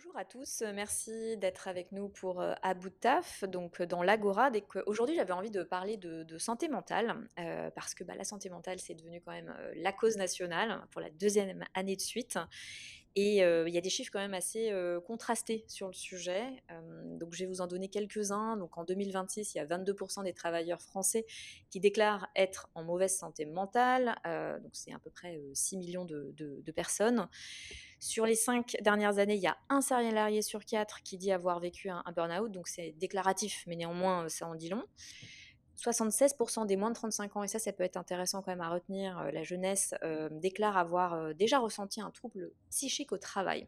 Bonjour à tous, merci d'être avec nous pour, À bout de taf, donc dans l'Agora. Aujourd'hui, j'avais envie de parler de santé mentale, parce que, la santé mentale, c'est devenu quand même, la cause nationale pour la deuxième année de suite et il y a des chiffres quand même assez, contrastés sur le sujet. Donc je vais vous en donner quelques-uns. Donc en 2026, il y a 22 des travailleurs français qui déclarent être en mauvaise santé mentale, donc c'est à peu près, 6 millions de personnes. Sur les 5 dernières années, il y a un salarié sur 4 qui dit avoir vécu un burn-out, donc c'est déclaratif, mais néanmoins, ça en dit long. 76 des moins de 35 ans, et ça peut être intéressant quand même à retenir, la jeunesse, déclarent avoir, déjà ressenti un trouble psychique au travail.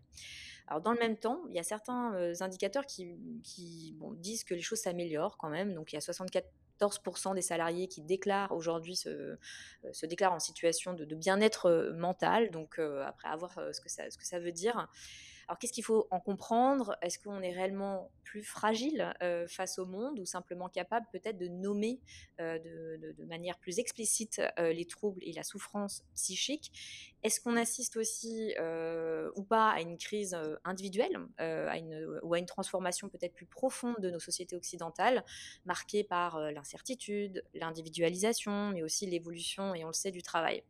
Alors dans le même temps, il y a certains, indicateurs qui disent que les choses s'améliorent quand même. Donc il y a 74 des salariés qui déclarent aujourd'hui se déclarent en situation de bien-être, mental. Donc après à voir, ce que ça veut dire. Alors qu'est-ce qu'il faut en comprendre? Est-ce qu'on est réellement plus fragile, face au monde, ou simplement capable peut-être de nommer, de manière plus explicite, les troubles et la souffrance psychique? Est-ce qu'on assiste aussi, ou pas, à une crise, individuelle, ou à une transformation peut-être plus profonde de nos sociétés occidentales, marquée par, l'incertitude, l'individualisation, mais aussi l'évolution, et on le sait, du travail?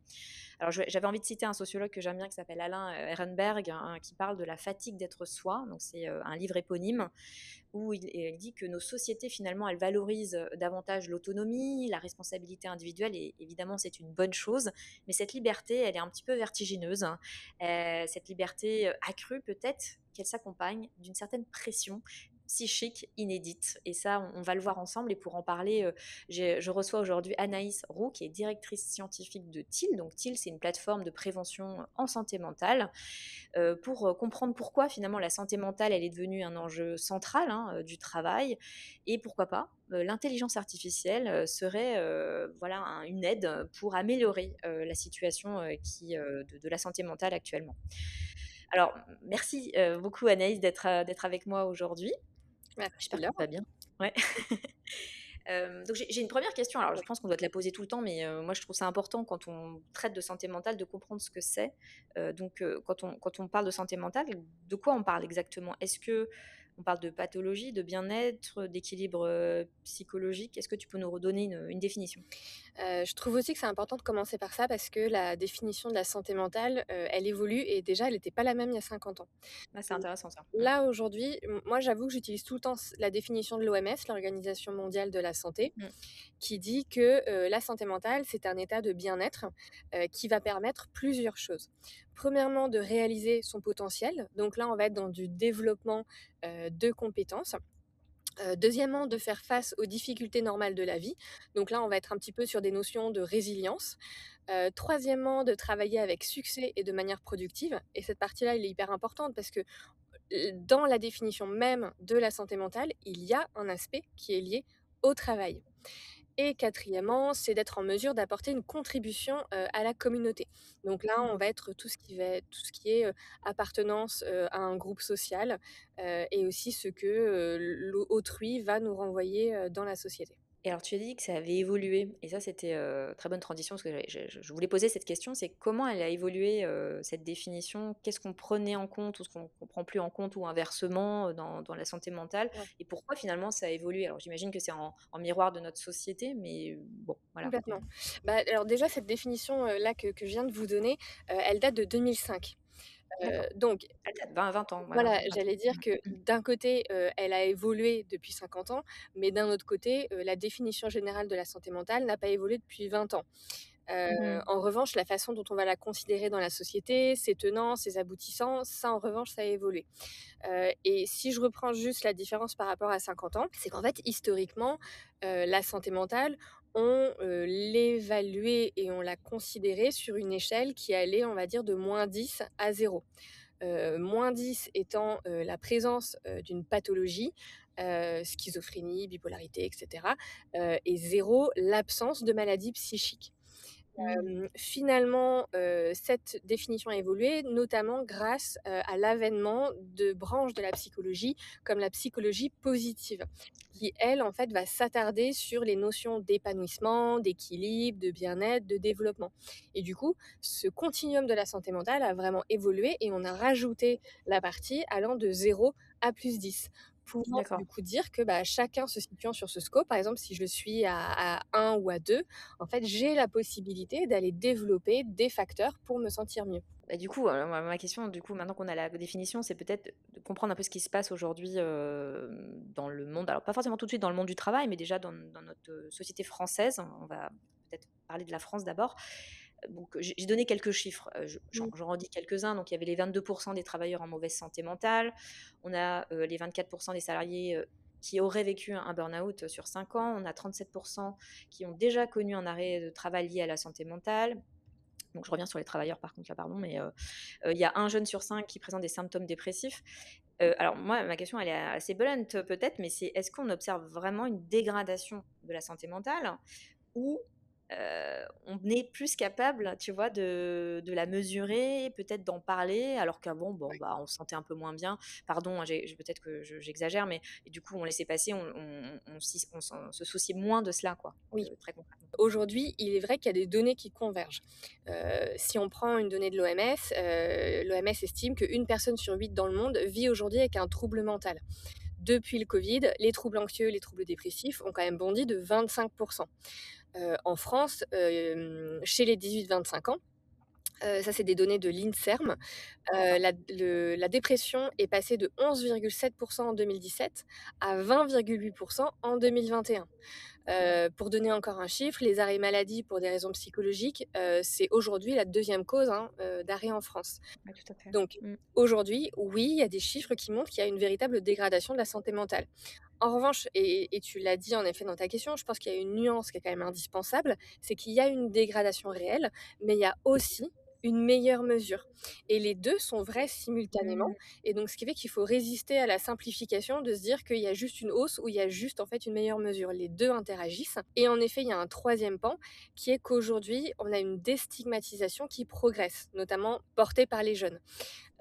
Alors j'avais envie de citer un sociologue que j'aime bien qui s'appelle Alain, Ehrenberg, hein, qui parle de la fatigue d'être soi. Donc c'est, un livre éponyme où il dit que nos sociétés, finalement, elles valorisent, davantage l'autonomie, la responsabilité individuelle, et évidemment c'est une bonne chose. Mais cette liberté, elle est un petit peu vertigineuse, hein. Cette liberté, accrue, peut-être qu'elle s'accompagne d'une certaine pression psychique inédite, et ça, on va le voir ensemble. Et pour en parler, je reçois aujourd'hui Anaïs Roux, qui est directrice scientifique de TIL. Donc TIL, c'est une plateforme de prévention en santé mentale, pour comprendre pourquoi finalement la santé mentale, elle est devenue un enjeu central, hein, du travail, et pourquoi pas l'intelligence artificielle serait, voilà, une aide pour améliorer la situation, de la santé mentale actuellement. Alors merci beaucoup Anaïs d'être avec moi aujourd'hui. Merci J'espère que tu Laure. vas bien. Ouais. Donc j'ai une première question. Alors je pense qu'on doit te la poser tout le temps, mais moi je trouve ça important quand on traite de santé mentale de comprendre ce que c'est. Donc quand on parle de santé mentale, de quoi on parle exactement? Est-ce qu'on parle de pathologie, de bien-être, d'équilibre, psychologique? Est-ce que tu peux nous redonner une définition? Je trouve aussi que c'est important de commencer par ça parce que la définition de la santé mentale, elle évolue et déjà elle était pas la même il y a 50 ans. Ah, c'est Donc intéressant ça. Mmh. là, aujourd'hui, moi j'avoue que j'utilise tout le temps la définition de l'OMS, l'Organisation mondiale de la santé, Mmh. qui dit que, la santé mentale, c'est un état de bien-être, qui va permettre plusieurs choses. Premièrement, de réaliser son potentiel, donc là on va être dans du développement, de compétences. Deuxièmement, de faire face aux difficultés normales de la vie. Donc là, on va être un petit peu sur des notions de résilience. Troisièmement, de travailler avec succès et de manière productive. Et cette partie-là, elle est hyper importante parce que dans la définition même de la santé mentale, il y a un aspect qui est lié au travail. Et quatrièmement, c'est d'être en mesure d'apporter une contribution, à la communauté. Donc là, on Mmh. va être tout ce qui est, appartenance, à un groupe social, et aussi ce que, autrui va nous renvoyer, dans la société. Et alors tu as dit que ça avait évolué, et ça c'était, très bonne transition, parce que je voulais poser cette question, c'est comment elle a évolué, cette définition? Qu'est-ce qu'on prenait en compte ou ce qu'on prend plus en compte, ou inversement, dans la santé mentale? Ouais, Et pourquoi finalement ça a évolué? Alors j'imagine que c'est en miroir de notre société, mais bon, voilà. complètement. Bah, alors déjà cette définition, là que je viens de vous donner, elle date de 2005. D'accord. Donc Elle date 20 ans, voilà, voilà, 20 ans. j'allais dire Mmh. que d'un côté, elle a évolué depuis 50 ans, mais d'un autre côté, la définition générale de la santé mentale n'a pas évolué depuis 20 ans. Mmh. En revanche, la façon dont on va la considérer dans la société, ses tenants, ses aboutissants, ça en revanche, ça a évolué. Et si je reprends juste la différence par rapport à 50 ans, c'est qu'en fait, historiquement, la santé mentale, on, l'évaluait et on l'a considérée sur une échelle qui allait, on va dire, de -10 à 0. -10 étant, la présence, d'une pathologie, schizophrénie, bipolarité et cetera, et 0 l'absence de maladie psychique. Mmh. Finalement, cette définition a évolué, notamment grâce, à l'avènement de branches de la psychologie, comme la psychologie positive, qui elle, en fait, va s'attarder sur les notions d'épanouissement, d'équilibre, de bien-être, de développement et du coup, ce continuum de la santé mentale a vraiment évolué et on a rajouté la partie allant de 0 à +10 pouvant D'accord. du coup dire que, bah, chacun se situant sur ce scope, par exemple, si je suis à 1 ou à 2, en fait, j'ai la possibilité d'aller développer des facteurs pour me sentir mieux. Bah, du coup, ma question, du coup, maintenant qu'on a la définition, c'est peut-être de comprendre un peu ce qui se passe aujourd'hui, dans le monde, alors pas forcément tout de suite dans le monde du travail, mais déjà dans notre, société française. On va peut-être parler de la France d'abord. Donc j'ai donné quelques chiffres, Mmh. j'en redis quelques-uns. Donc il y avait les 22 des travailleurs en mauvaise santé mentale. On a, les 24 des salariés, qui auraient vécu un burn-out sur 5 ans. On a 37 qui ont déjà connu un arrêt de travail lié à la santé mentale. Donc je reviens sur les travailleurs par contre là, pardon, mais il y a un jeune sur 5 qui présente des symptômes dépressifs. Alors moi, ma question elle est assez blunt peut-être, mais c'est est-ce qu'on observe vraiment une dégradation de la santé mentale? Ou, on est plus capable, tu vois, de la mesurer, peut-être d'en parler, alors qu'avant, bon, bah, on se sentait un peu moins bien. Pardon, hein, peut-être que j'exagère, mais et du coup, on laissait passer, on se souciait moins de cela, quoi, Oui. très concrètement. Aujourd'hui, il est vrai qu'il y a des données qui convergent. Si on prend une donnée de l'OMS, l'OMS estime qu'une personne sur 8 dans le monde vit aujourd'hui avec un trouble mental. Depuis le Covid, les troubles anxieux, les troubles dépressifs ont quand même bondi de 25. En France, chez les 18-25 ans, ça c'est des données de l'INSERM, D'accord. la dépression est passée de 11,7 en 2017 à 20,8 en 2021. Mmh. Pour donner encore un chiffre, les arrêts maladie pour des raisons psychologiques, c'est aujourd'hui la deuxième cause, hein, d'arrêt en France. Ouais, tout à fait. Donc Mmh. aujourd'hui, oui, il y a des chiffres qui montrent qu'il y a une véritable dégradation de la santé mentale. En revanche, et tu l'as dit en effet dans ta question, je pense qu'il y a une nuance qui est quand même indispensable, c'est qu'il y a une dégradation réelle, mais il y a aussi une meilleure mesure. Et les 2 sont vrais simultanément Mmh. et donc ce qui fait qu'il faut résister à la simplification de se dire qu'il y a juste une hausse ou il y a juste en fait une meilleure mesure. Les 2 interagissent et en effet, il y a un troisième pan qui est qu'aujourd'hui, on a une déstigmatisation qui progresse, notamment portée par les jeunes.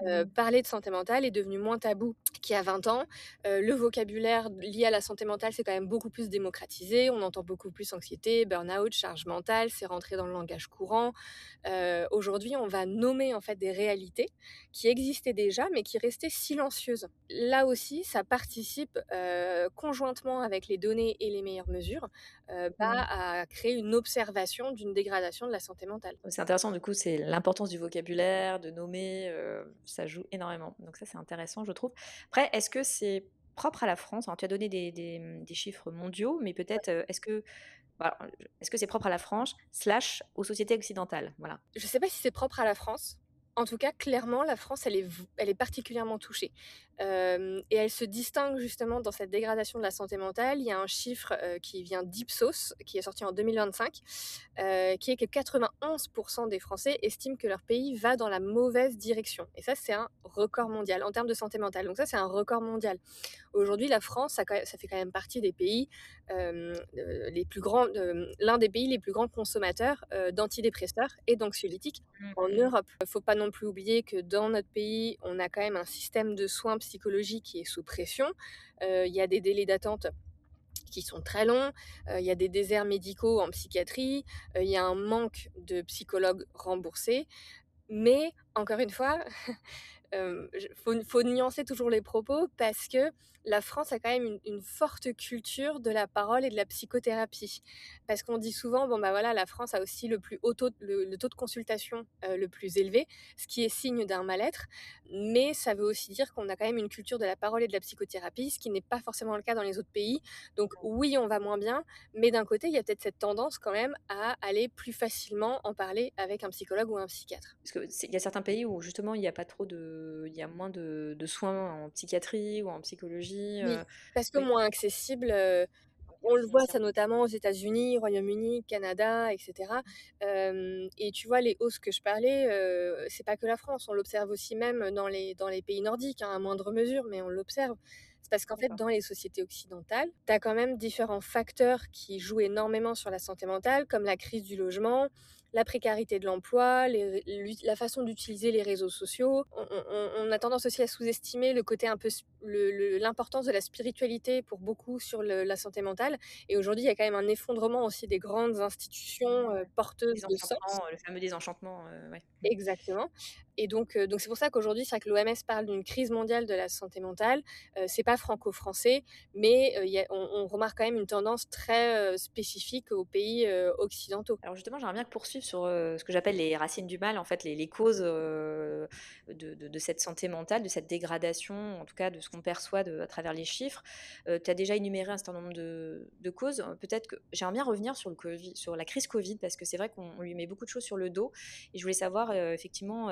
Mmh. Parler de santé mentale est devenu moins tabou qu'il y a 20 ans. Le vocabulaire lié à la santé mentale, c'est quand même beaucoup plus démocratisé. On entend beaucoup plus anxiété, burn-out, charge mentale, c'est rentré dans le langage courant. Aujourd'hui, on va nommer en fait des réalités qui existaient déjà, mais qui restaient silencieuses. Là aussi, ça participe, conjointement avec les données et les meilleures mesures, Mmh. à créer une observation d'une dégradation de la santé mentale. C'est intéressant, du coup, c'est l'importance du vocabulaire, de nommer, ça joue énormément. Donc ça, c'est intéressant, je trouve. Après, est-ce que c'est propre à la France? Alors, tu as donné des chiffres mondiaux, mais peut-être, bah, est-ce que c'est propre à la France slash aux sociétés occidentales? Voilà. Je ne sais pas si c'est propre à la France. En tout cas, clairement, la France, elle est particulièrement touchée. Et elle se distingue justement dans cette dégradation de la santé mentale. Il y a un chiffre, qui vient d'Ipsos, qui est sorti en 2025, qui est que 91 des Français estiment que leur pays va dans la mauvaise direction et ça, c'est un record mondial en termes de santé mentale. Donc ça, c'est un record mondial. Aujourd'hui, la France, ça fait quand même partie des pays, les plus grands, l'un des pays les plus grands consommateurs, d'antidépresseurs et d'anxiolytiques en Mmh. Europe. Il ne faut pas non plus oublier que dans notre pays, on a quand même un système de soins psychologiques qui est sous pression. Il y a des délais d'attente qui sont très longs, il y a des déserts médicaux en psychiatrie, il y a un manque de psychologues remboursés. Mais encore une fois, faut nuancer toujours les propos parce que la France a quand même une forte culture de la parole et de la psychothérapie. Parce qu'on dit souvent, bon, bah, voilà, la France a aussi le taux de consultation, le plus élevé, ce qui est signe d'un mal-être. Mais ça veut aussi dire qu'on a quand même une culture de la parole et de la psychothérapie, ce qui n'est pas forcément le cas dans les autres pays. Donc oui, on va moins bien, mais d'un côté, il y a peut-être cette tendance quand même à aller plus facilement en parler avec un psychologue ou un psychiatre. Parce que il y a certains pays où justement il y a pas trop il y a moins de soins en psychiatrie ou en psychologie, Oui, parce que oui, moins accessible, bien on le voit ça financièrement. notamment aux États-Unis, Royaume-Uni, Canada et cetera. Et tu vois les hausses que je parlais, c'est pas que la France, on l'observe aussi même dans les pays nordiques, hein, à moindre mesure, mais on l'observe. C'est parce qu'en fait, D'accord. dans les sociétés occidentales, tu as quand même différents facteurs qui jouent énormément sur la santé mentale, comme la crise du logement, la précarité de l'emploi, la façon d'utiliser les réseaux sociaux. On a tendance aussi à sous-estimer le côté un peu l'importance de la spiritualité pour beaucoup sur la santé mentale. Et aujourd'hui, il y a quand même un effondrement aussi des grandes institutions Ouais. porteuses de sens. Désenchantement, le fameux désenchantement, ouais. Mmh. Exactement. Et donc c'est pour ça qu'aujourd'hui, c'est vrai que l'OMS parle d'une crise mondiale de la santé mentale. C'est pas franco-français, mais il y a on remarque quand même une tendance très, spécifique aux pays, occidentaux. Alors justement, j'aimerais bien poursuivre sur, ce que j'appelle les racines du mal, en fait, les causes, de cette santé mentale, de cette dégradation, en tout cas de ce qu'on perçoit à travers les chiffres. Tu as déjà énuméré un certain nombre de causes. Peut-être que j'aimerais bien revenir sur la crise Covid parce que c'est vrai qu'on lui met beaucoup de choses sur le dos et je voulais savoir, effectivement,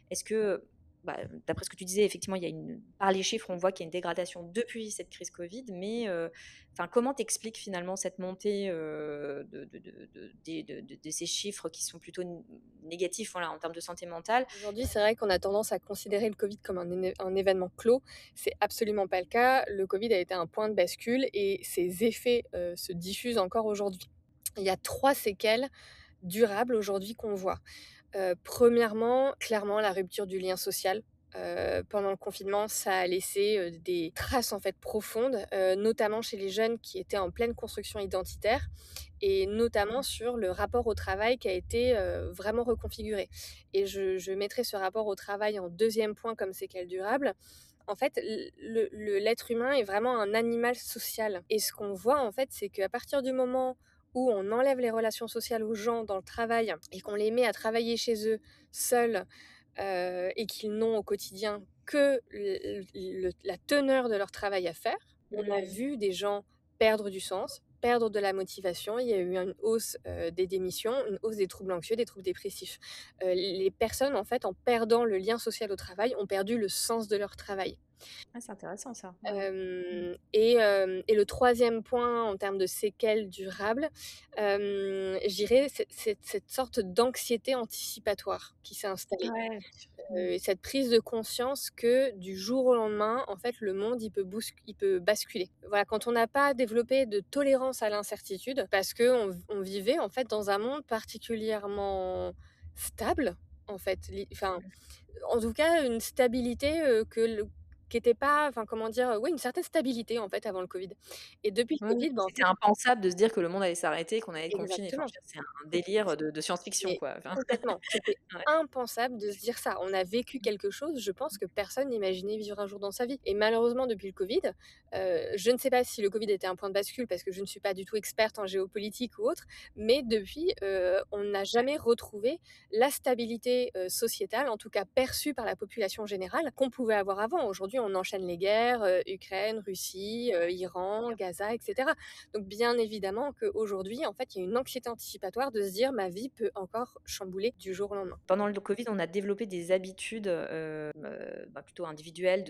est-ce que, bah, d'après ce que tu disais, effectivement, il y a par les chiffres, on voit qu'il y a une dégradation depuis cette crise Covid, mais enfin, comment t'expliques finalement cette montée, de ces chiffres qui sont plutôt négatifs, voilà, en termes de santé mentale? Aujourd'hui, c'est vrai qu'on a tendance à considérer le Covid comme un événement clos. C'est absolument pas le cas. Le Covid a été un point de bascule et ses effets, se diffusent encore aujourd'hui. Il y a 3 séquelles durables aujourd'hui qu'on voit. Premièrement, clairement la rupture du lien social. Pendant le confinement, ça a laissé, des traces en fait profondes, notamment chez les jeunes qui étaient en pleine construction identitaire et notamment sur le rapport au travail qui a été, vraiment reconfiguré. Et je mettrai ce rapport au travail en deuxième point comme séquelle durable. En fait, l'être humain est vraiment un animal social et ce qu'on voit en fait, c'est qu'à partir du moment où on enlève les relations sociales aux gens dans le travail et qu'on les met à travailler chez eux seuls, et qu'ils n'ont au quotidien que la teneur de leur travail à faire. On a Mmh. vu des gens perdre du sens, perdre de la motivation. Il y a eu une hausse, des démissions, une hausse des troubles anxieux, des troubles dépressifs. Les personnes, en fait, en perdant le lien social au travail, ont perdu le sens de leur travail. Ah, c'est intéressant ça, ouais. Mmh. Et le troisième point en termes de séquelles durables, je dirais cette sorte d'anxiété anticipatoire qui s'est installée. Ouais, bien sûr. Mmh. Cette prise de conscience que du jour au lendemain, en fait, le monde, il peut basculer. Voilà, quand on n'a pas développé de tolérance à l'incertitude, parce qu'on vivait, en fait, dans un monde particulièrement stable, en fait, enfin, en tout cas, une stabilité, qui était pas, enfin, comment dire? Oui, une certaine stabilité, en fait, avant le Covid. Et depuis le Oui, oui, Covid, bah, en c'était fait impensable de se dire que le monde allait s'arrêter, qu'on allait être confinés. Enfin, exactement. je veux dire, c'est un délire de science-fiction, Mais quoi. Enfin, complètement, c'était ouais. impensable de se dire ça. On a vécu quelque chose, je pense que personne n'imaginait vivre un jour dans sa vie et malheureusement depuis le Covid, je ne sais pas si le Covid était un point de bascule parce que je ne suis pas du tout experte en géopolitique ou autre, mais depuis, on n'a jamais retrouvé la stabilité, sociétale, en tout cas perçue par la population générale, qu'on pouvait avoir avant. Aujourd'hui, on enchaîne les guerres, Ukraine, Russie, Iran, Gaza et cetera. Donc bien évidemment qu'aujourd'hui, en fait, il y a une anxiété anticipatoire de se dire: «Ma vie peut encore chambouler du jour au lendemain». Pendant le Covid, on a développé des habitudes, bah, plutôt individuelles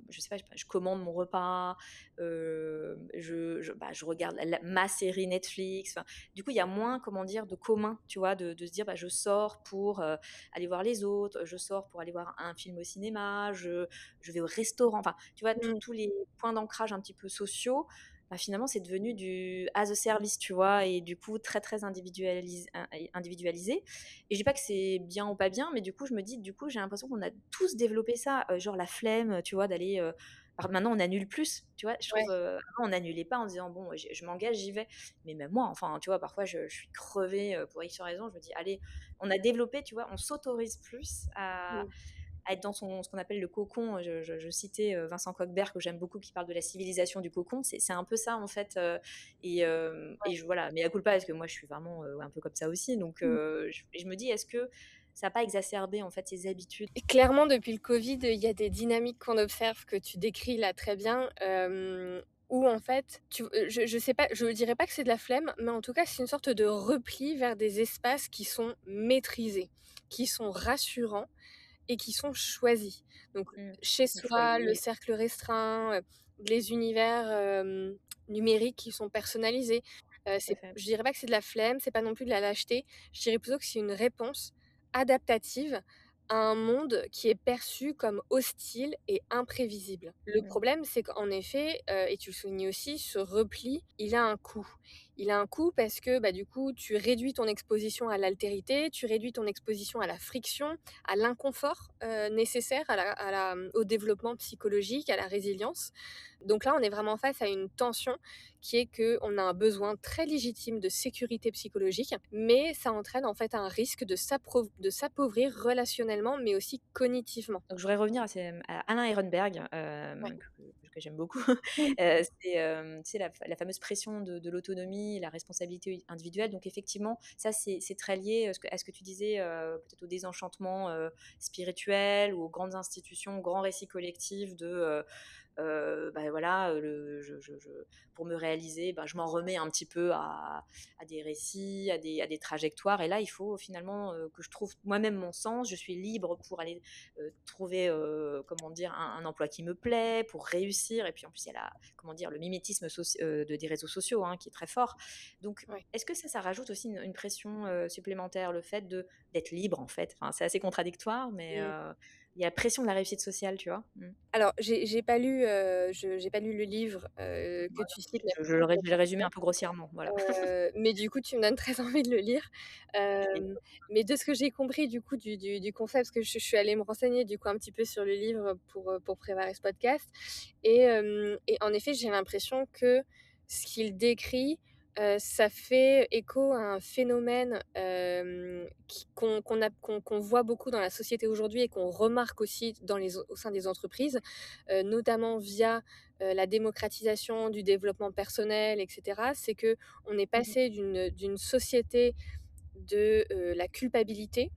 je sais pas, je commande mon repas, je regarde ma série Netflix, enfin, du coup, il y a moins, comment dire, de commun, tu vois? De se dire: «Bah, je sors pour, aller voir les autres, je sors pour aller voir un film au cinéma, je vais au restaurant», enfin, tu vois? Mmh. Tous les points d'ancrage un petit peu sociaux, bah, finalement, c'est devenu du as a service, tu vois? Et du coup, très, très individualisé. Et je dis pas que c'est bien ou pas bien, mais du coup, je me dis, du coup, j'ai l'impression qu'on a tous développé ça, genre la flemme, tu vois, d'aller, alors maintenant on annule plus, tu vois? Je Ouais. trouve, avant on n'annulait pas en disant: «Bon, je m'engage, j'y vais». Mais même moi, enfin, tu vois, parfois je suis crevée, pour X raison, je me dis: «Allez», on a développé, tu vois, on s'autorise plus Mmh. à être dans ce qu'on appelle le cocon. Je citais, Vincent Kochberg que j'aime beaucoup qui parle de la civilisation du cocon. C'est un peu ça en fait, et voilà, mea culpa parce que moi je suis vraiment, un peu comme ça aussi donc Mmh. je me dis: «Est-ce que ça a pas exacerbé en fait ces habitudes?» Et clairement, depuis le Covid, il y a des dynamiques qu'on observe que tu décris là très bien, où en fait, je sais pas, je dirais pas que c'est de la flemme, mais en tout cas, c'est une sorte de repli vers des espaces qui sont maîtrisés, qui sont rassurants et qui sont choisis. Donc Mmh. chez Le soi, le foyer, cercle restreint, les univers, numériques qui sont personnalisés. tout à C'est fait. je dirais pas que c'est de la flemme, c'est pas non plus de la lâcheté. Je dirais plutôt que c'est une réponse adaptative à un monde qui est perçu comme hostile et imprévisible. Le Mmh. problème, c'est qu'en effet, et tu le soulignes aussi, ce repli, il a un coût. Il a un coût parce que, bah, du coup, tu réduis ton exposition à l'altérité, tu réduis ton exposition à la friction, à l'inconfort, nécessaire au développement psychologique, à la résilience. Donc là, on est vraiment face à une tension qui est qu'on a un besoin très légitime de sécurité psychologique, mais ça entraîne en fait un risque de s'appauvrir relationnellement, mais aussi cognitivement. Donc je voudrais revenir à Alain Ehrenberg, Ouais. que j'aime beaucoup. Mmh. C'est, tu sais la fameuse pression de l'autonomie, la responsabilité individuelle. Donc effectivement, ça c'est très lié, à ce que tu disais, peut-être au désenchantement, spirituel ou aux grandes institutions, aux grands récits collectifs bah, voilà, pour me réaliser, bah, je m'en remets un petit peu à des récits, à des trajectoires. Et là, il faut finalement que je trouve moi-même mon sens. Je suis libre pour aller trouver, comment dire, un emploi qui me plaît, pour réussir. Et puis en plus, il y a comment dire, le mimétisme des réseaux sociaux, hein, qui est très fort. Donc, Ouais. est-ce que ça rajoute aussi une pression supplémentaire, le fait d'être libre, en fait? Enfin, c'est assez contradictoire, mais Mmh. il y a la pression de la réussite sociale, tu vois. Alors j'ai pas lu, j'ai pas lu le livre, que Voilà, tu cites, mais je vais le résumer un peu grossièrement, voilà. mais du coup, tu me donnes très envie de le lire. Et Mais de ce que j'ai compris du coup du concept, parce que je suis allée me renseigner du coup un petit peu sur le livre pour préparer ce podcast et en effet, j'ai l'impression que ce qu'il décrit, ça fait écho à un phénomène, qu'on voit beaucoup dans la société aujourd'hui et qu'on remarque aussi au sein des entreprises, notamment via, la démocratisation du développement personnel et cetera. C'est qu'on est mmh passé d'une société de, la culpabilité,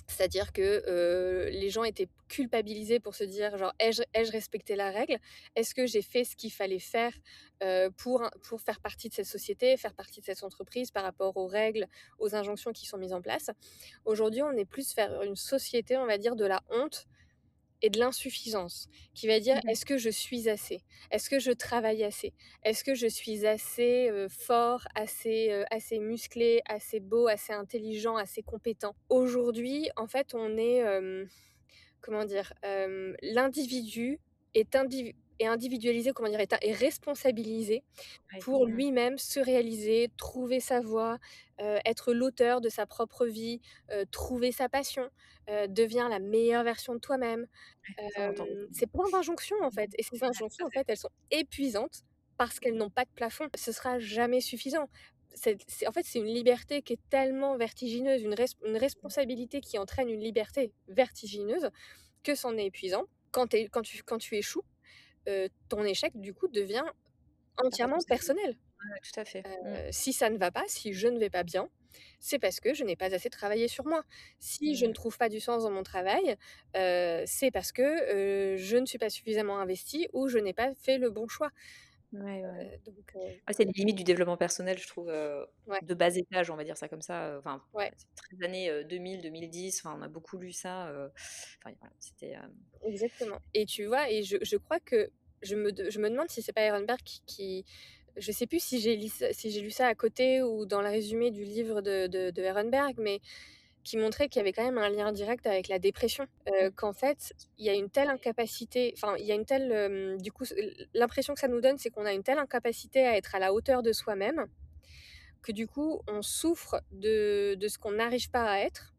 c'est-à-dire que, les gens étaient culpabilisés pour se dire genre: «Ai-je respecté la règle? Est-ce que j'ai fait ce qu'il fallait faire, pour faire partie de cette société, faire partie de cette entreprise par rapport aux règles, aux injonctions qui sont mises en place?» Aujourd'hui, on est plus vers une société, on va dire, de la honte et de l'insuffisance, qui va dire: mh. «Est-ce que je suis assez? Est-ce que je travaille assez? Est-ce que je suis assez, fort, assez musclé, assez beau, assez intelligent, assez compétent?» Aujourd'hui, en fait, on est, comment dire? L'individu est individualisé, comment dire? Est responsabilisé Ouais, pour lui-même se réaliser, trouver sa voie, être l'auteur de sa propre vie, trouver sa passion, deviens la meilleure version de toi-même. Ça, on l'entend C'est plein d'injonctions, en fait, et ces ouais, tout injonctions, à en fait. fait, elles sont épuisantes parce qu'elles n'ont pas de plafond. Ce sera jamais suffisant. C'est en fait, c'est une liberté qui est tellement vertigineuse, une responsabilité qui entraîne une liberté vertigineuse que c'en est épuisant. Quand tu échoues, ton échec, du coup, devient Ta entièrement responsabilité. personnel. Ouais, tout à fait. Si ça ne va pas, si je ne vais pas bien, c'est parce que je n'ai pas assez travaillé sur moi. Si je ne Mmh. trouve pas du sens dans mon travail, c'est parce que, je ne suis pas suffisamment investie ou je n'ai pas fait le bon choix. Ouais, ouais. Donc Ouais, c'est les limites du développement personnel, je trouve, ouais, de bas étage, on va dire ça comme ça, enfin, ouais, ouais, c'est très années, 2000-2010, enfin, on a beaucoup lu ça, enfin, voilà, c'était, exactement, et tu vois, et je crois que je me demande si c'est pas Ehrenberg qui je sais plus si j'ai lu ça à côté ou dans le résumé du livre de Ehrenberg, mais qui montrait qu'il y avait quand même un lien direct avec la dépression. mmh, Qu'en fait, il y a une telle incapacité, enfin, il y a une telle, du coup, l'impression que ça nous donne, c'est qu'on a une telle incapacité à être à la hauteur de soi-même, que du coup, on souffre de ce qu'on n'arrive pas à être,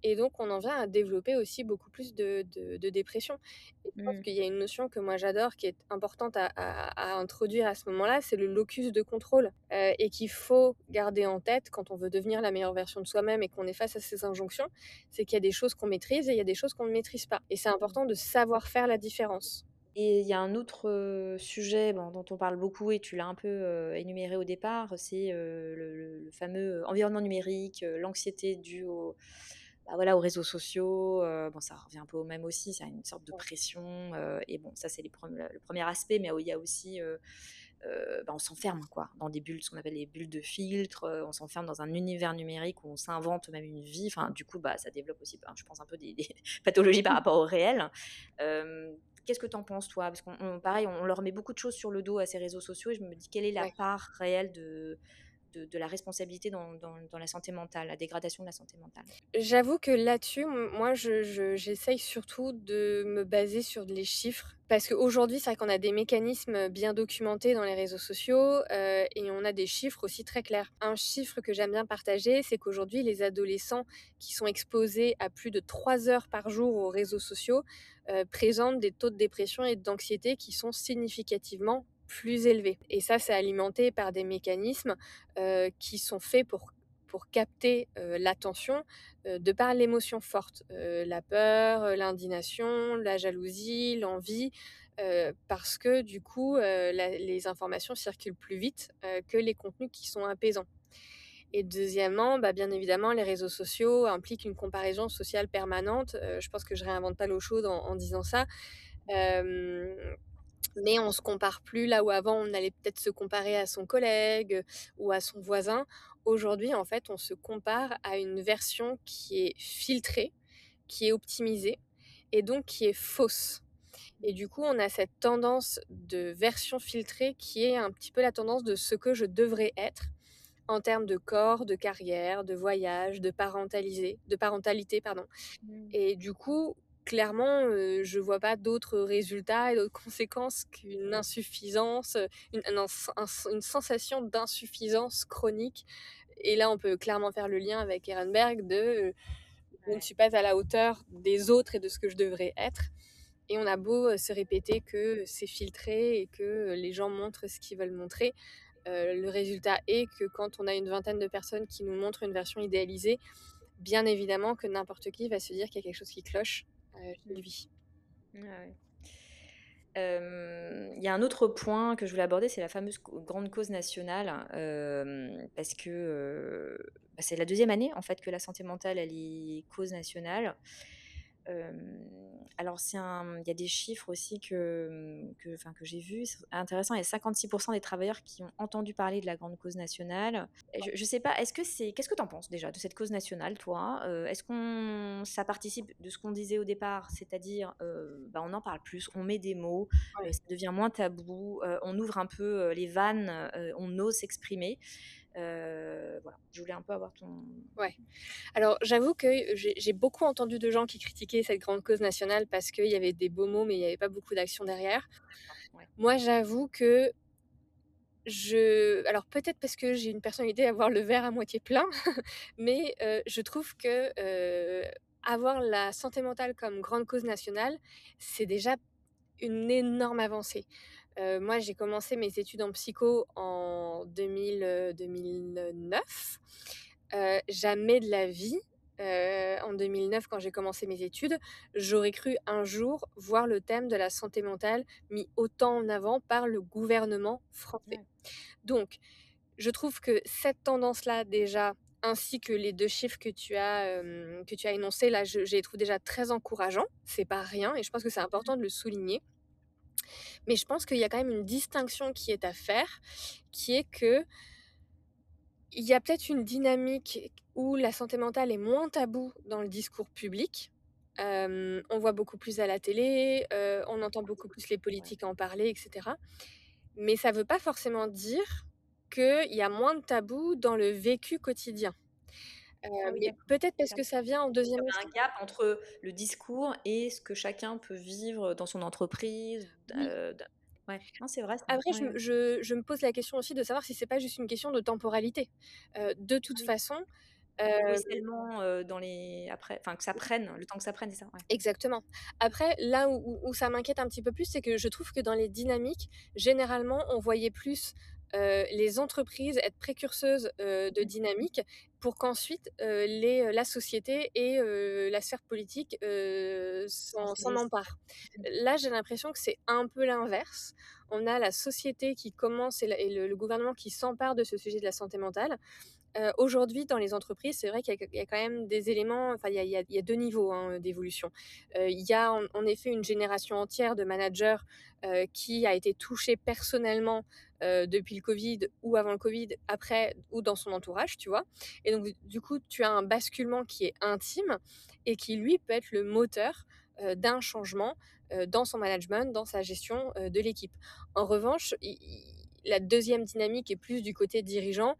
et donc on en vient à développer aussi beaucoup plus de dépression. Et je pense mmh. qu'il y a une notion que moi j'adore, qui est importante à introduire à ce moment-là, c'est le locus de contrôle, et qu'il faut garder en tête quand on veut devenir la meilleure version de soi-même et qu'on est face à ces injonctions. C'est qu'il y a des choses qu'on maîtrise et il y a des choses qu'on ne maîtrise pas, et c'est important de savoir faire la différence. Et il y a un autre, sujet, bon, dont on parle beaucoup et tu l'as un peu, énuméré au départ, c'est, le fameux environnement numérique, l'anxiété due bah, voilà, aux réseaux sociaux, bon, ça revient un peu au même aussi, ça a une sorte de Ouais, pression, et bon, ça c'est le premier aspect, mais il y a aussi, bah, on s'enferme quoi, dans des bulles, ce qu'on appelle les bulles de filtre, on s'enferme dans un univers numérique où on s'invente même une vie, enfin du coup, bah, ça développe aussi, ben, je pense un peu des pathologies par rapport au réel. Qu'est-ce que tu en penses toi? Parce qu'on pareil, on leur met beaucoup de choses sur le dos à ces réseaux sociaux et je me dis: «Quelle est la ouais. part réelle de la responsabilité dans la santé mentale, la dégradation de la santé mentale? J'avoue que là-dessus, moi, j'essaye surtout de me baser sur les chiffres parce qu'aujourd'hui, c'est vrai qu'on a des mécanismes bien documentés dans les réseaux sociaux, et on a des chiffres aussi très clairs. Un chiffre que j'aime bien partager, c'est qu'aujourd'hui, les adolescents qui sont exposés à plus de 3 heures par jour aux réseaux sociaux, présentent des taux de dépression et d'anxiété qui sont significativement plus élevés et ça, c'est alimenté par des mécanismes, qui sont faits pour capter, l'attention, de par l'émotion forte, la peur, l'indignation, la jalousie, l'envie, parce que du coup, les informations circulent plus vite, que les contenus qui sont apaisants et deuxièmement, bah, bien évidemment, les réseaux sociaux impliquent une comparaison sociale permanente, je pense que je réinvente pas l'eau chaude en disant ça, hem mais on se compare plus là où avant on allait peut-être se comparer à son collègue, ou à son voisin. Aujourd'hui, en fait, on se compare à une version qui est filtrée, qui est optimisée et donc qui est fausse. Et du coup, on a cette tendance de version filtrée qui est un petit peu la tendance de ce que je devrais être en termes de corps, de carrière, de voyage, de parentalité, pardon. Mmh. Et du coup, clairement, je vois pas d'autres résultats et d'autres conséquences qu'une insuffisance, une sensation d'insuffisance chronique et là, on peut clairement faire le lien avec Ehrenberg de, je ne Ouais. suis pas à la hauteur des autres et de ce que je devrais être et on a beau, se répéter que c'est filtré et que, les gens montrent ce qu'ils veulent montrer, le résultat est que quand on a une vingtaine de personnes qui nous montrent une version idéalisée, bien évidemment que n'importe qui va se dire qu'il y a quelque chose qui cloche, chez Mmh. lui. Ouais, ouais. Il y a un autre point que je voulais aborder, c'est la fameuse grande cause nationale, parce que, bah, c'est la deuxième année en fait que la santé mentale, elle est cause nationale. Alors il y a des chiffres aussi que j'ai vus, c'est intéressant, il y a 56 des travailleurs qui ont entendu parler de la grande cause nationale. Et je sais pas, qu'est-ce que tu en penses déjà de cette cause nationale, toi? Est-ce qu'on ça participe de ce qu'on disait au départ, c'est-à-dire, bah, on en parle plus, on met des mots, Ouais, ça devient moins tabou, on ouvre un peu, les vannes, on ose s'exprimer. Voilà, je voulais un peu avoir ton ouais. Alors j'avoue que j'ai beaucoup entendu de gens qui critiquaient cette grande cause nationale parce qu'il y avait des beaux mots, mais il y avait pas beaucoup d'action derrière. d'accord, ouais. Moi, j'avoue que alors peut-être parce que j'ai une personnalité à voir le verre à moitié plein, mais je trouve que, avoir la santé mentale comme grande cause nationale, c'est déjà une énorme avancée. Moi, j'ai commencé mes études en psycho en 2009. Jamais de la vie, en 2009 quand j'ai commencé mes études, j'aurais cru un jour voir le thème de la santé mentale mis autant en avant par le gouvernement français. Ouais. Donc, je trouve que cette tendance-là déjà, ainsi que les 2 chiffres que tu as énoncés là, je les trouve déjà très encourageants. C'est pas rien et je pense que c'est important de le souligner. Mais je pense qu'il y a quand même une distinction qui est à faire, qui est que il y a peut-être une dynamique où la santé mentale est moins taboue dans le discours public. On voit beaucoup plus à la télé, on entend beaucoup plus les Ouais. politiques en parler et cetera. Mais ça ne veut pas forcément dire qu'il y a moins de tabous dans le vécu quotidien. Ah oui, Mais d'accord. peut-être parce que D'accord. ça vient en Il y deuxième aurait un gap entre le discours et ce que chacun peut vivre dans son entreprise, oui. d ouais, non, c'est vrai ça. Après Ouais, ouais. je me pose la question aussi de savoir si c'est pas juste une question de temporalité. De toute Oui, façon, le hem ruissellement, dans les après enfin que ça prenne, le temps que ça prenne, c'est ça? Ouais. exactement. Après, là où ça m'inquiète un petit peu plus, c'est que je trouve que dans les dynamiques, généralement, on voyait plus, les entreprises être précurseuses, de Mmh mh. dynamiques pour qu'ensuite, la société et la sphère politique, s'en Sensibilise. emparent. Mmh. Là, j'ai l'impression que c'est un peu l'inverse. On a la société qui commence et le gouvernement qui s'empare de ce sujet de la santé mentale. Aujourd'hui, dans les entreprises, c'est vrai qu'il y a quand même des éléments enfin, il y a 2 niveaux, hein, d'évolution. Il y a en effet une génération entière de managers, qui a été touchée personnellement, depuis le Covid ou avant le Covid, après ou dans son entourage, tu vois? Et donc du coup, tu as un basculement qui est intime et qui, lui, peut être le moteur, d'un changement, dans son management, dans sa gestion, de l'équipe. En revanche, i la deuxième dynamique est plus du côté dirigeant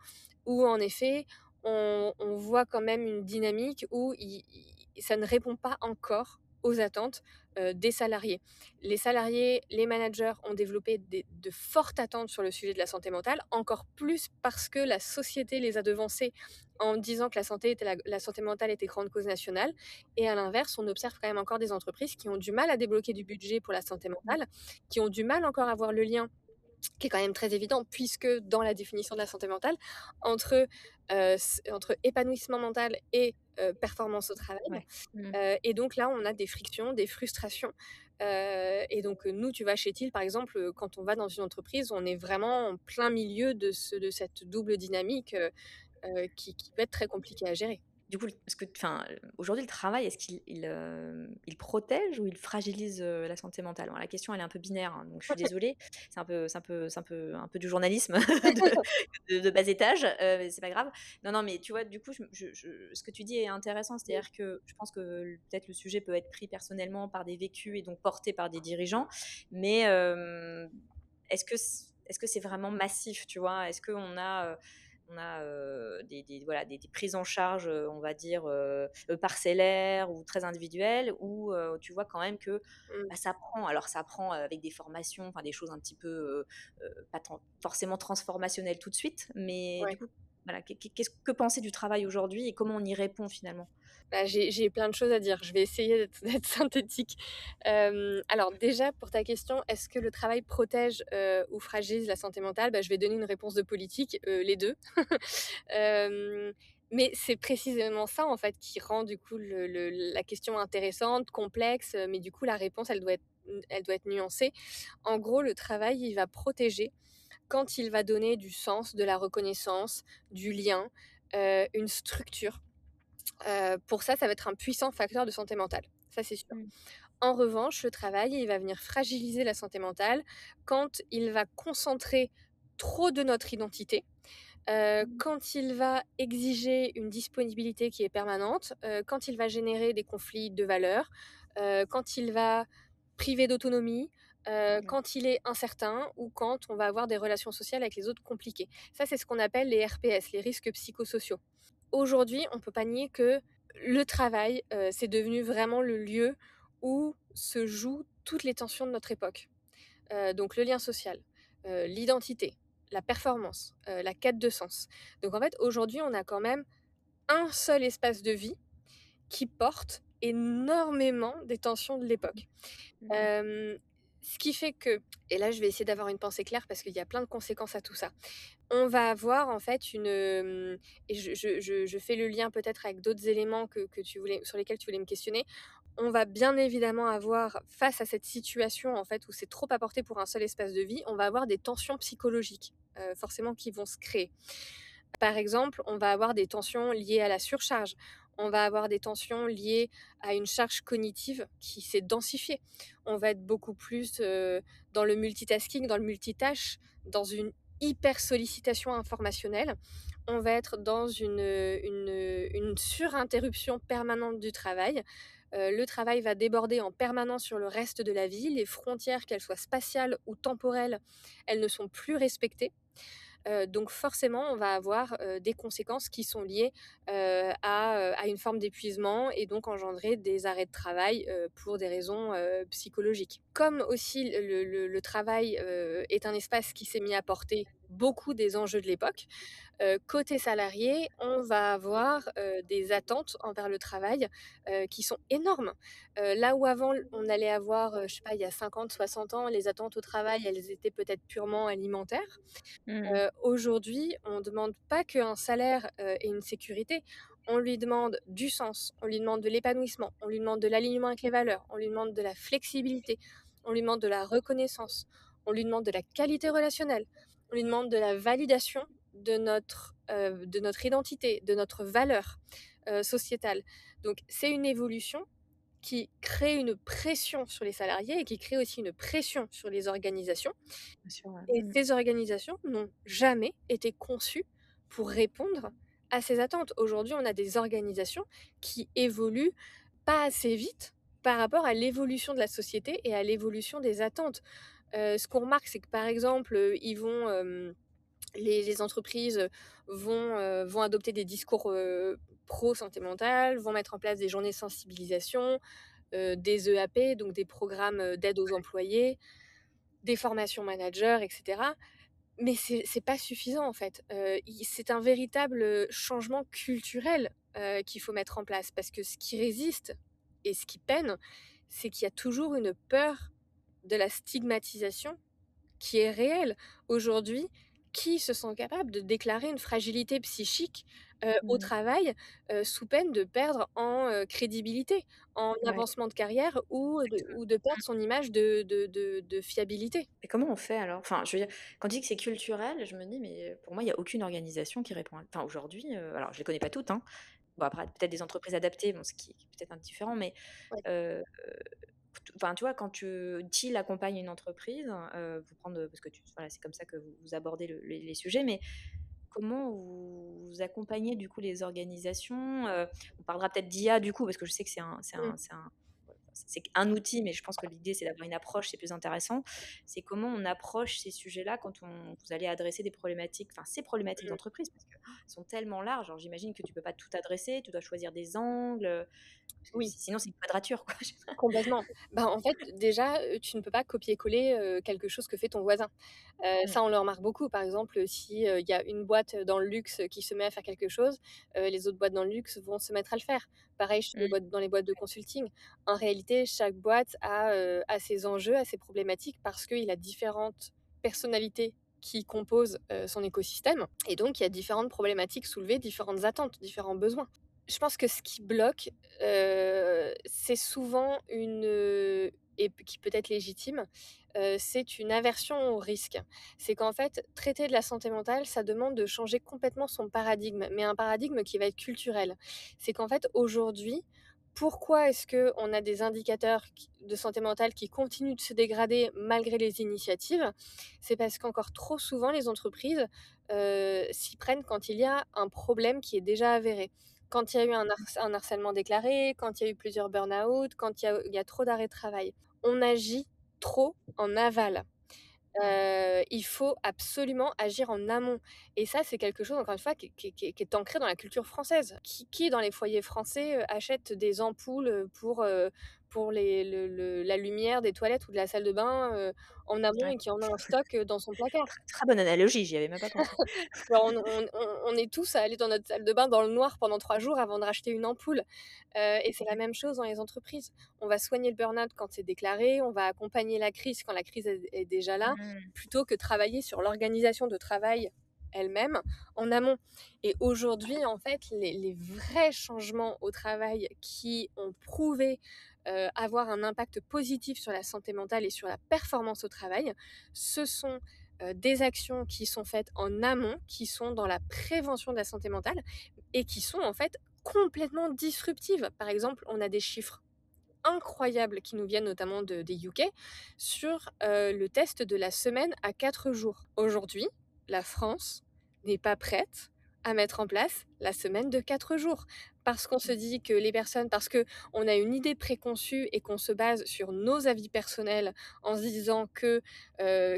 où en effet, on voit quand même une dynamique où ça ne répond pas encore aux attentes, des salariés. Les salariés, les managers ont développé de fortes attentes sur le sujet de la santé mentale, encore plus parce que la société les a devancés en disant que la santé mentale était grande cause nationale, et à l'inverse, on observe quand même encore des entreprises qui ont du mal à débloquer du budget pour la santé Mmh. mentale, qui ont du mal encore à voir le lien qui est quand même très évident puisque dans la définition de la santé mentale, entre, entre épanouissement mental et performance au travail, Ouais. Mmh. et donc là, on a des frictions, des frustrations, et donc nous, tu vois, chez Till, par exemple, quand on va dans une entreprise, on est vraiment en plein milieu de cette double dynamique, qui peut être très compliquée à gérer. Du coup, est-ce que enfin, aujourd'hui, le travail, est-ce qu'il il protège ou il fragilise, la santé mentale? Bon, la question, elle est un peu binaire, hein, donc je suis désolée. C'est un peu du journalisme de bas étage, mais c'est pas grave. Non, non, mais tu vois, du coup, ce que tu dis est intéressant. C'est-à-dire que je pense que peut-être le sujet peut être pris personnellement par des vécus et donc porté par des dirigeants, mais est-ce que c'est vraiment massif, tu vois? Est-ce qu'on a, des prises en charge, on va dire, parcellaires ou très individuelles ou tu vois quand même que, Mmh, bah, ça prend alors ça prend, avec des formations, enfin des choses un petit peu, pas forcément transformationnelles tout de suite, mais du ouais. coup, voilà, que penser du travail aujourd'hui et comment on y répond finalement? Bah, j'ai plein de choses à dire. Je vais essayer d'être synthétique. Alors déjà, pour ta question, est-ce que le travail protège, ou fragilise la santé mentale? Bah, je vais donner une réponse de politique, les 2. Hem, mais c'est précisément ça, en fait, qui rend du coup la question intéressante, complexe, mais du coup la réponse, elle doit être nuancée. En gros, le travail, il va protéger quand il va donner du sens, de la reconnaissance, du lien, une structure. Pour ça, ça va être un puissant facteur de santé mentale, ça c'est sûr. Mmh. En revanche, le travail, il va venir fragiliser la santé mentale quand il va concentrer trop de notre identité, Mmh. quand il va exiger une disponibilité qui est permanente, quand il va générer des conflits de valeurs, quand il va priver d'autonomie, Ouais. quand il est incertain ou quand on va avoir des relations sociales avec les autres compliquées. Ça, c'est ce qu'on appelle les RPS, les risques psychosociaux. Aujourd'hui, on peut pas nier que le travail, c'est devenu vraiment le lieu où se jouent toutes les tensions de notre époque. Donc le lien social, l'identité, la performance, la quête de sens. Donc en fait, aujourd'hui, on a quand même un seul espace de vie qui porte énormément des tensions de l'époque. Mmh. Hem, Ce qui fait que, et là, je vais essayer d'avoir une pensée claire parce qu'il y a plein de conséquences à tout ça. On va avoir en fait et je fais le lien peut-être avec d'autres éléments que tu voulais sur lesquels tu voulais me questionner. On va bien évidemment avoir, face à cette situation en fait où c'est trop apporté pour un seul espace de vie, on va avoir des tensions psychologiques, forcément qui vont se créer. Par exemple, on va avoir des tensions liées à la surcharge. On va avoir des tensions liées à une charge cognitive qui s'est densifiée. On va être beaucoup plus, dans le multitasking, dans le multitâche, dans une hyper sollicitation informationnelle. On va être dans une surinterruption permanente du travail. Le travail va déborder en permanence sur le reste de la vie. Les frontières, qu'elles soient spatiales ou temporelles, elles ne sont plus respectées. Donc forcément, on va avoir, des conséquences qui sont liées, à une forme d'épuisement et donc engendrer des arrêts de travail, pour des raisons, psychologiques. Comme aussi le travail, est un espace qui s'est mis à porter beaucoup des enjeux de l'époque, côté salarié, on va avoir, des attentes envers le travail, qui sont énormes. Là où avant on allait avoir, je sais pas, il y a 50, 60 ans, les attentes au travail, elles étaient peut-être purement alimentaires. Mmh. Aujourd'hui, on ne demande pas qu'un salaire, et une sécurité, on lui demande du sens, on lui demande de l'épanouissement, on lui demande de l'alignement avec les valeurs, on lui demande de la flexibilité, on lui demande de la reconnaissance, on lui demande de la qualité relationnelle, on lui demande de la validation de notre identité, de notre valeur, sociétale. Donc c'est une évolution qui crée une pression sur les salariés et qui crée aussi une pression sur les organisations, Bien sûr, ouais. et Mmh. ces organisations n'ont jamais été conçues pour répondre à ces attentes. Aujourd'hui, on a des organisations qui évoluent pas assez vite par rapport à l'évolution de la société et à l'évolution des attentes. Ce qu'on remarque, c'est que, par exemple, ils vont, Les entreprises vont adopter des discours pro santé mentale, vont mettre en place des journées de sensibilisation, des EAP, donc des programmes d'aide aux employés, des formations managers, etc. Mais c'est pas suffisant en fait. C'est un véritable changement culturel qu'il faut mettre en place, parce que ce qui résiste et ce qui peine, c'est qu'il y a toujours une peur de la stigmatisation qui est réel. Aujourd'hui, qui se sent capable de déclarer une fragilité psychique, au Mmh. travail, sous peine de perdre en, crédibilité, en Ouais. avancement de carrière Exactement. ou de perdre son image de fiabilité? Et comment on fait alors? Enfin, je veux dire, quand tu dis que c'est culturel, je me dis: «Mais pour moi, il y a aucune organisation qui répond à» enfin aujourd'hui, alors je les connais pas toutes, hein. Bon après peut-être des entreprises adaptées, bon ce qui est peut-être un différent, mais Ouais. heu, enfin tu vois quand Thiel accompagne une entreprise, pour prendre, parce que voilà, c'est comme ça que vous abordez les sujets, mais comment vous accompagnez du coup les organisations? On parlera peut-être d'IA du coup, parce que je sais que Mmh. c'est un ouais, enfin, c'est qu'un outil, mais je pense que l'idée c'est d'avoir une approche, c'est plus intéressant. C'est comment on approche ces sujets-là quand vous allez adresser des problématiques, enfin ces problématiques Mmh. d'entreprise, parce qu'elles sont tellement larges. Alors j'imagine que tu peux pas tout adresser, tu dois choisir des angles, parce que Oui. sinon c'est une quadrature quoi. Complètement. Bah, en fait, déjà, tu ne peux pas copier-coller, quelque chose que fait ton voisin. Mmh, Ça, on le remarque beaucoup. Par exemple, si, il y a une boîte dans le luxe qui se met à faire quelque chose, les autres boîtes dans le luxe vont se mettre à le faire. Pareil chez les mmh, boîtes dans les boîtes de consulting. En réalité, chaque boîte a ses enjeux, a ses problématiques parce qu'il a différentes personnalités qui composent, son écosystème et donc il y a différentes problématiques soulevées, différentes attentes, différents besoins. Je pense que ce qui bloque, c'est souvent et qui peut être légitime, c'est une aversion au risque. C'est qu'en fait, traiter de la santé mentale, ça demande de changer complètement son paradigme, mais un paradigme qui va être culturel. C'est qu'en fait, aujourd'hui, pourquoi est-ce qu'on a des indicateurs de santé mentale qui continuent de se dégrader malgré les initiatives? C'est parce qu'encore trop souvent, les entreprises s'y prennent quand il y a un problème qui est déjà avéré. Quand il y a eu un harcèlement déclaré, quand il y a eu plusieurs burn-out, quand il y a trop d'arrêts de travail. On agit trop en aval. mmh. Il faut absolument agir en amont et ça, c'est quelque chose, encore une fois, qui est ancré dans la culture française. Qui dans les foyers français, achète des ampoules, pour les la lumière des toilettes ou de la salle de bain, en amont Ouais. et qui en a en stock, dans son placard? Très, très bonne analogie, j'y avais même pas pensé. Genre on est tous à aller dans notre salle de bain dans le noir pendant 3 jours avant de racheter une ampoule, et c'est la même chose dans les entreprises. On va soigner le burn-out quand c'est déclaré, on va accompagner la crise quand la crise est déjà là, Mmh, plutôt que travailler sur l'organisation de travail elle-même en amont. Et aujourd'hui, en fait, les vrais changements au travail qui ont prouvé, avoir un impact positif sur la santé mentale et sur la performance au travail, ce sont des actions qui sont faites en amont, qui sont dans la prévention de la santé mentale et qui sont en fait complètement disruptives. Par exemple, on a des chiffres incroyables qui nous viennent notamment des UK sur le test de la semaine à 4 jours. Aujourd'hui, la France n'est pas prête à mettre en place la semaine de 4 jours. Parce qu'on se mmh. dit que les personnes, parce que on a une idée préconçue et qu'on se base sur nos avis personnels en se disant que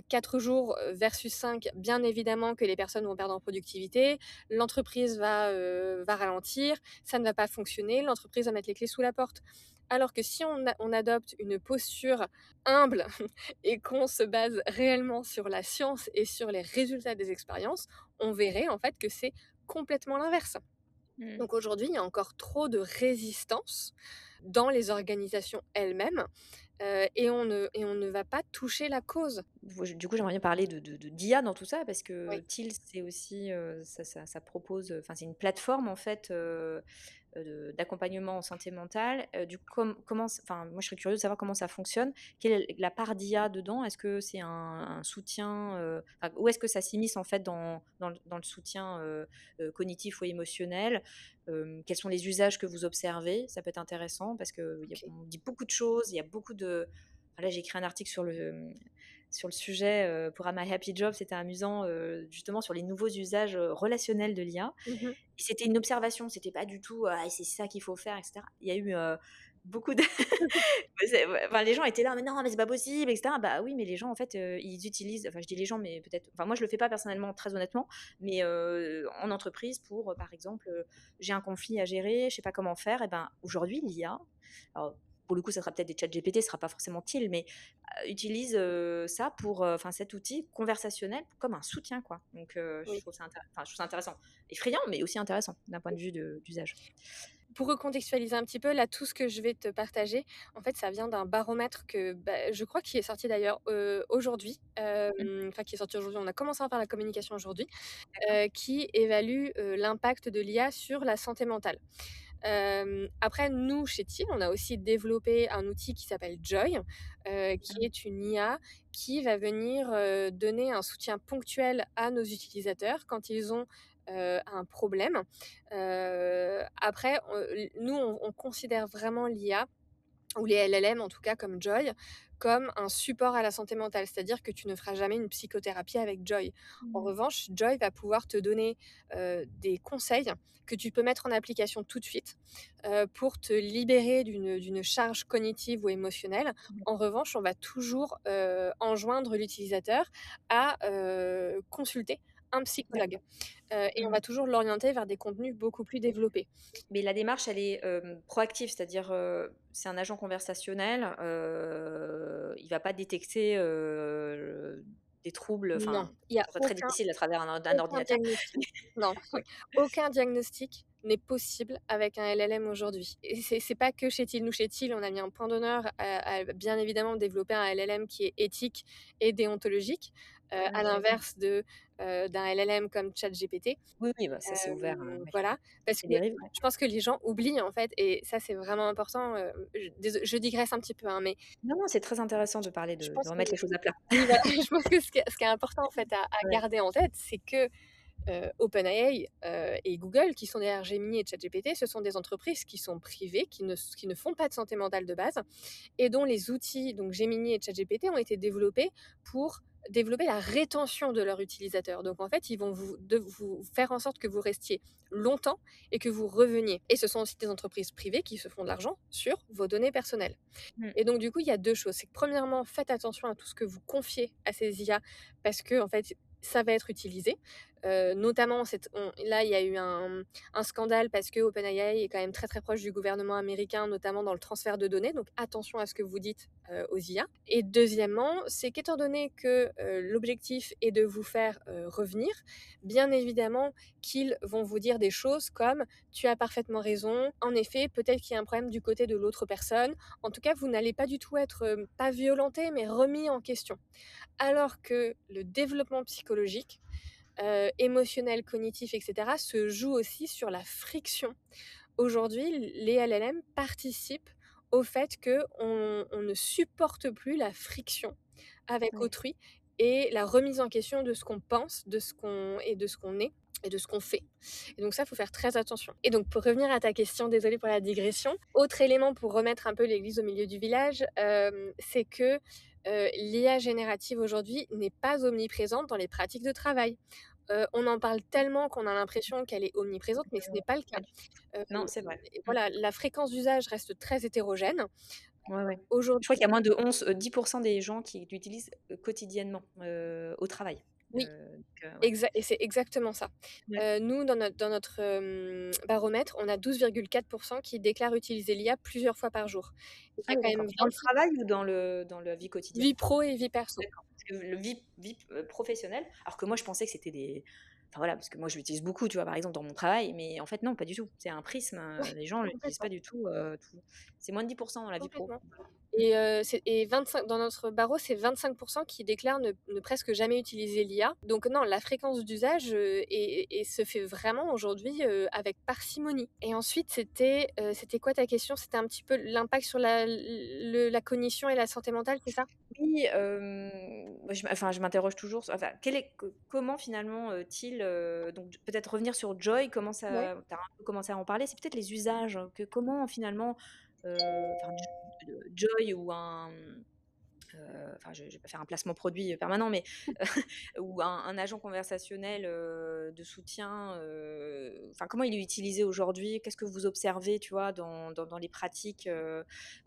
4 jours versus 5, bien évidemment que les personnes vont perdre en productivité, l'entreprise va ralentir, ça ne va pas fonctionner, l'entreprise va mettre les clés sous la porte. Alors que si on adopte une posture humble et qu'on se base réellement sur la science et sur les résultats des expériences, on verrait en fait que c'est complètement l'inverse. Mmh. Donc aujourd'hui, il y a encore trop de résistance dans les organisations elles-mêmes, et on ne va pas toucher la cause. Du coup, j'aimerais bien parler d'IA dans tout ça, parce que Oui. Teals, c'est aussi, ça propose, enfin, c'est une plateforme en fait, d'accompagnement en santé mentale. Du coup, comment enfin, moi, je serais curieuse de savoir comment ça fonctionne. Quelle est la part d'IA dedans? Est-ce que c'est un soutien, enfin, où est-ce que ça s'immisce en fait dans le soutien, cognitif ou émotionnel? Quels sont les usages que vous observez? Ça peut être intéressant parce OK. qu'on dit beaucoup de choses, il y a beaucoup de là, j'ai écrit un article sur le sujet, pour My Happy Job, c'était amusant, justement sur les nouveaux usages, relationnels de l'IA, Mmh. et c'était une observation, c'était pas du tout: «Ah, c'est ça qu'il faut faire» et cetera. Il y a eu, beaucoup de ouais, ouais, enfin, les gens étaient là: «Mais non, mais c'est pas possible» et cetera. Bah, oui, mais les gens, en fait, ils utilisent enfin, je dis les gens, mais peut-être enfin, moi, je le fais pas personnellement, très honnêtement, mais en entreprise pour, par exemple, j'ai un conflit à gérer, je sais pas comment faire et ben, aujourd'hui, l'IA, alors pour le coup, ça sera peut-être des ChatGPT, ce sera pas forcément Till, mais utilise, ça pour, enfin, cet outil conversationnel comme un soutien, quoi. Donc je Oui. trouve ça enfin, je trouve ça intéressant. Effrayant, mais aussi intéressant d'un point de vue d'usage. Pour recontextualiser un petit peu, là, tout ce que je vais te partager, en fait, ça vient d'un baromètre que, bah, je crois qui est sorti d'ailleurs, aujourd'hui, Mmh, enfin qui est sorti aujourd'hui, on a commencé à faire la communication aujourd'hui, d'accord. qui évalue, l'impact de l'IA sur la santé mentale. Après nous, chez Teal, on a aussi développé un outil qui s'appelle Joy, qui Ah, est une IA qui va venir, donner un soutien ponctuel à nos utilisateurs quand ils ont, un problème. Après, nous, on considère vraiment l'IA ou les LLM en tout cas comme Joy, comme un support à la santé mentale. C'est-à-dire que tu ne feras jamais une psychothérapie avec Joy. En mmh, revanche, Joy va pouvoir te donner, des conseils que tu peux mettre en application tout de suite, pour te libérer d'une charge cognitive ou émotionnelle. En d'accord. revanche, on va toujours, enjoindre l'utilisateur à, consulter un psychologue, D'accord. et on Mmh. va toujours l'orienter vers des contenus beaucoup plus développés. Mais la démarche, elle est, proactive, c'est-à-dire, c'est un agent conversationnel, il va pas détecter, des troubles, Non, enfin, il y a ce serait très aucun difficile à travers un Aucun ordinateur. diagnostic. Non, Ouais. aucun diagnostic n'est possible avec un LLM aujourd'hui et c'est pas que chez Till. Nous, chez Till, on a mis un point d'honneur à bien évidemment développer un LLM qui est éthique et déontologique, Mmh, à d'accord. l'inverse d'un LLM comme ChatGPT. Oui, oui, bah, ça, c'est ouvert, ouais. Voilà, parce Les que dérives, ouais. je pense que les gens oublient, en fait et ça, c'est vraiment important, je digresse un petit peu, hein, mais Non, non, c'est très intéressant de parler je de pense que remettre les choses à plat. oui, voilà, je pense que ce qui est important, en fait, à Ouais. garder en tête, c'est que OpenAI, et Google, qui sont derrière Gemini et ChatGPT, ce sont des entreprises qui sont privées, qui ne font pas de santé mentale de base et dont les outils, donc Gemini et ChatGPT, ont été développés pour développer la rétention de leurs utilisateurs. Donc en fait, ils vont vous faire en sorte que vous restiez longtemps et que vous reveniez. Et ce sont aussi des entreprises privées qui se font de l'argent sur vos données personnelles. Mmh. Et donc du coup, il y a 2 choses. C'est que premièrement, faites attention à tout ce que vous confiez à ces IA parce que en fait, ça va être utilisé. Notamment là, il y a eu un scandale parce que OpenAI est quand même très, très proche du gouvernement américain, notamment dans le transfert de données, donc attention à ce que vous dites, aux IA. Et deuxièmement, c'est qu'étant donné que, l'objectif est de vous faire, revenir, bien évidemment qu'ils vont vous dire des choses comme: «Tu as parfaitement raison, en effet, peut-être qu'il y a un problème du côté de l'autre personne». En tout cas, vous n'allez pas du tout être, pas violenté, mais remis en question. Alors que le développement psychologique, émotionnel, cognitif et cetera, se joue aussi sur la friction. Aujourd'hui, les LLM participent au fait qu'on ne supporte plus la friction avec Ouais. autrui et la remise en question de ce qu'on pense, de ce qu'on est et de ce qu'on fait. Et donc ça, il faut faire très attention. Et donc pour revenir à ta question, désolée pour la digression, autre élément pour remettre un peu l'église au milieu du village, c'est que, l'IA générative aujourd'hui n'est pas omniprésente dans les pratiques de travail. On en parle tellement qu'on a l'impression qu'elle est omniprésente, mais ce n'est pas le cas. Pas du Heu, non, c'est vrai. et Mmh. voilà, la fréquence d'usage reste très hétérogène. Ouais, ouais. Je crois Aujourd'hui qu'il y a moins de 10 des gens qui l'utilisent, quotidiennement, au travail. oui, Donc ouais. et c'est exactement ça. Ouais. Nous, dans notre, baromètre, on a 12,4 qui déclarent utiliser l'IA plusieurs fois par jour. Il y Ah a oui, quand d'accord. même Dans le 25 travail ou dans la vie quotidienne? vie pro et vie perso. D'accord, parce que le vie, professionnelle, alors que moi je pensais que c'était des enfin voilà, parce que moi je l'utilise beaucoup, tu vois, par exemple dans mon travail, mais en fait non, pas du tout. C'est un prisme, Ouais, les gens l'utilisent pas complètement, du tout, tout c'est moins de 10 dans la vie pro. complètement. Mmh. Et 25 dans notre barreau, c'est 25 qui déclarent ne presque jamais utiliser l'IA. Donc non, la fréquence d'usage, se fait vraiment aujourd'hui, avec parcimonie. Et ensuite, c'était quoi ta question? C'était un petit peu l'impact sur la cognition et la santé mentale, c'est ça? Oui, moi je m'interroge toujours sur enfin, quel est comment finalement, t-il, donc peut-être revenir sur Joy, comment Ouais. ça tu as un peu commencé à en parler, c'est peut-être les usages, que comment finalement, enfin Joy ou un enfin je vais pas faire un placement produit permanent, mais ou un agent conversationnel, de soutien, enfin comment il est utilisé aujourd'hui? Qu'est-ce que vous observez, tu vois, dans les pratiques,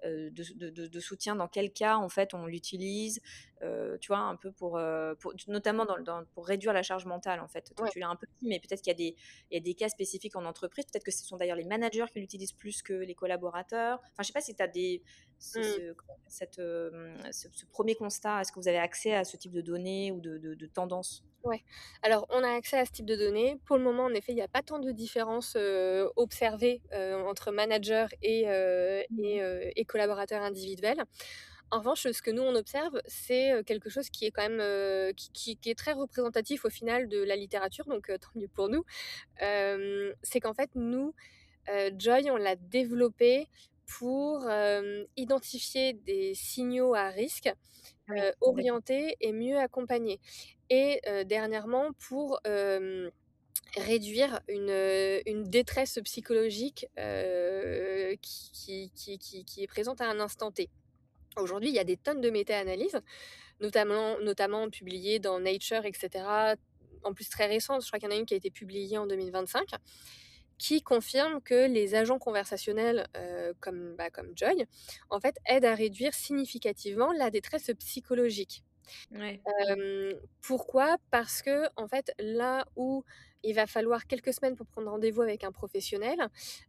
de soutien? Dans quel cas, en fait, on l'utilise? Tu vois, un peu pour notamment pour réduire la charge mentale, en fait. Toi, Ouais. tu l'as un peu dit, mais peut-être qu'il y a des cas spécifiques en entreprise. Peut-être que ce sont d'ailleurs les managers qui l'utilisent plus que les collaborateurs. Enfin, je sais pas si tu as des Mmh. comment dire? Ce 1 constat, est-ce que vous avez accès à ce type de données ou de tendances? Ouais. Alors, on a accès à ce type de données. Pour le moment, en effet, il y a pas tant de différences, observées, entre managers Mmh. et collaborateurs individuels. En revanche, ce que nous on observe, c'est, quelque chose qui est quand même, qui est très représentatif au final de la littérature, donc tant mieux pour nous. C'est qu'en fait nous, Joy, on l'a développé pour, identifier des signaux à risque, Oui, d'accord. orienter et mieux accompagner et dernièrement pour, réduire une détresse psychologique, qui est présente à un instant T. Aujourd'hui, il y a des tonnes de méta-analyses, notamment publiées dans Nature et cetera. En plus très récentes, je crois qu'il y en a une qui a été publiée en 2025, qui confirme que les agents conversationnels, comme Joy, en fait, aident à réduire significativement la détresse psychologique. Ouais, ouais. Pourquoi? Parce que en fait, là où il va falloir quelques semaines pour prendre rendez-vous avec un professionnel,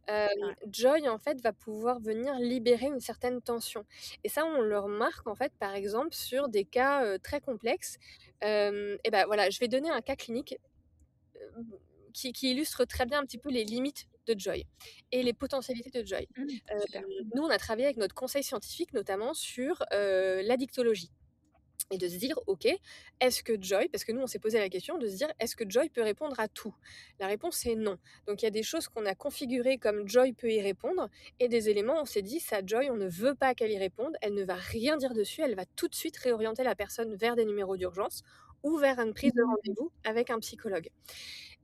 hem, Ouais. Joy, en fait, va pouvoir venir libérer une certaine tension et ça, on le remarque, en fait, par exemple, sur des cas, très complexes. Et bah, voilà, je vais donner un cas clinique, hem, qui illustre très bien un petit peu les limites de Joy et les potentialités de Joy. Hem, Super. Mmh. Nous, on a travaillé avec notre conseil scientifique, notamment sur, l'addictologie. Et de se dire: «OK, est-ce que Joy» parce que nous on s'est posé la question de se dire: «Est-ce que Joy peut répondre à tout?» La réponse est non. Donc il y a des choses qu'on a configurées comme Joy peut y répondre et des éléments on s'est dit: «Ça Joy, on ne veut pas qu'elle y réponde, elle ne va rien dire dessus, elle va tout de suite réorienter la personne vers des numéros d'urgence ou vers une prise de Mmh. rendez-vous avec un psychologue».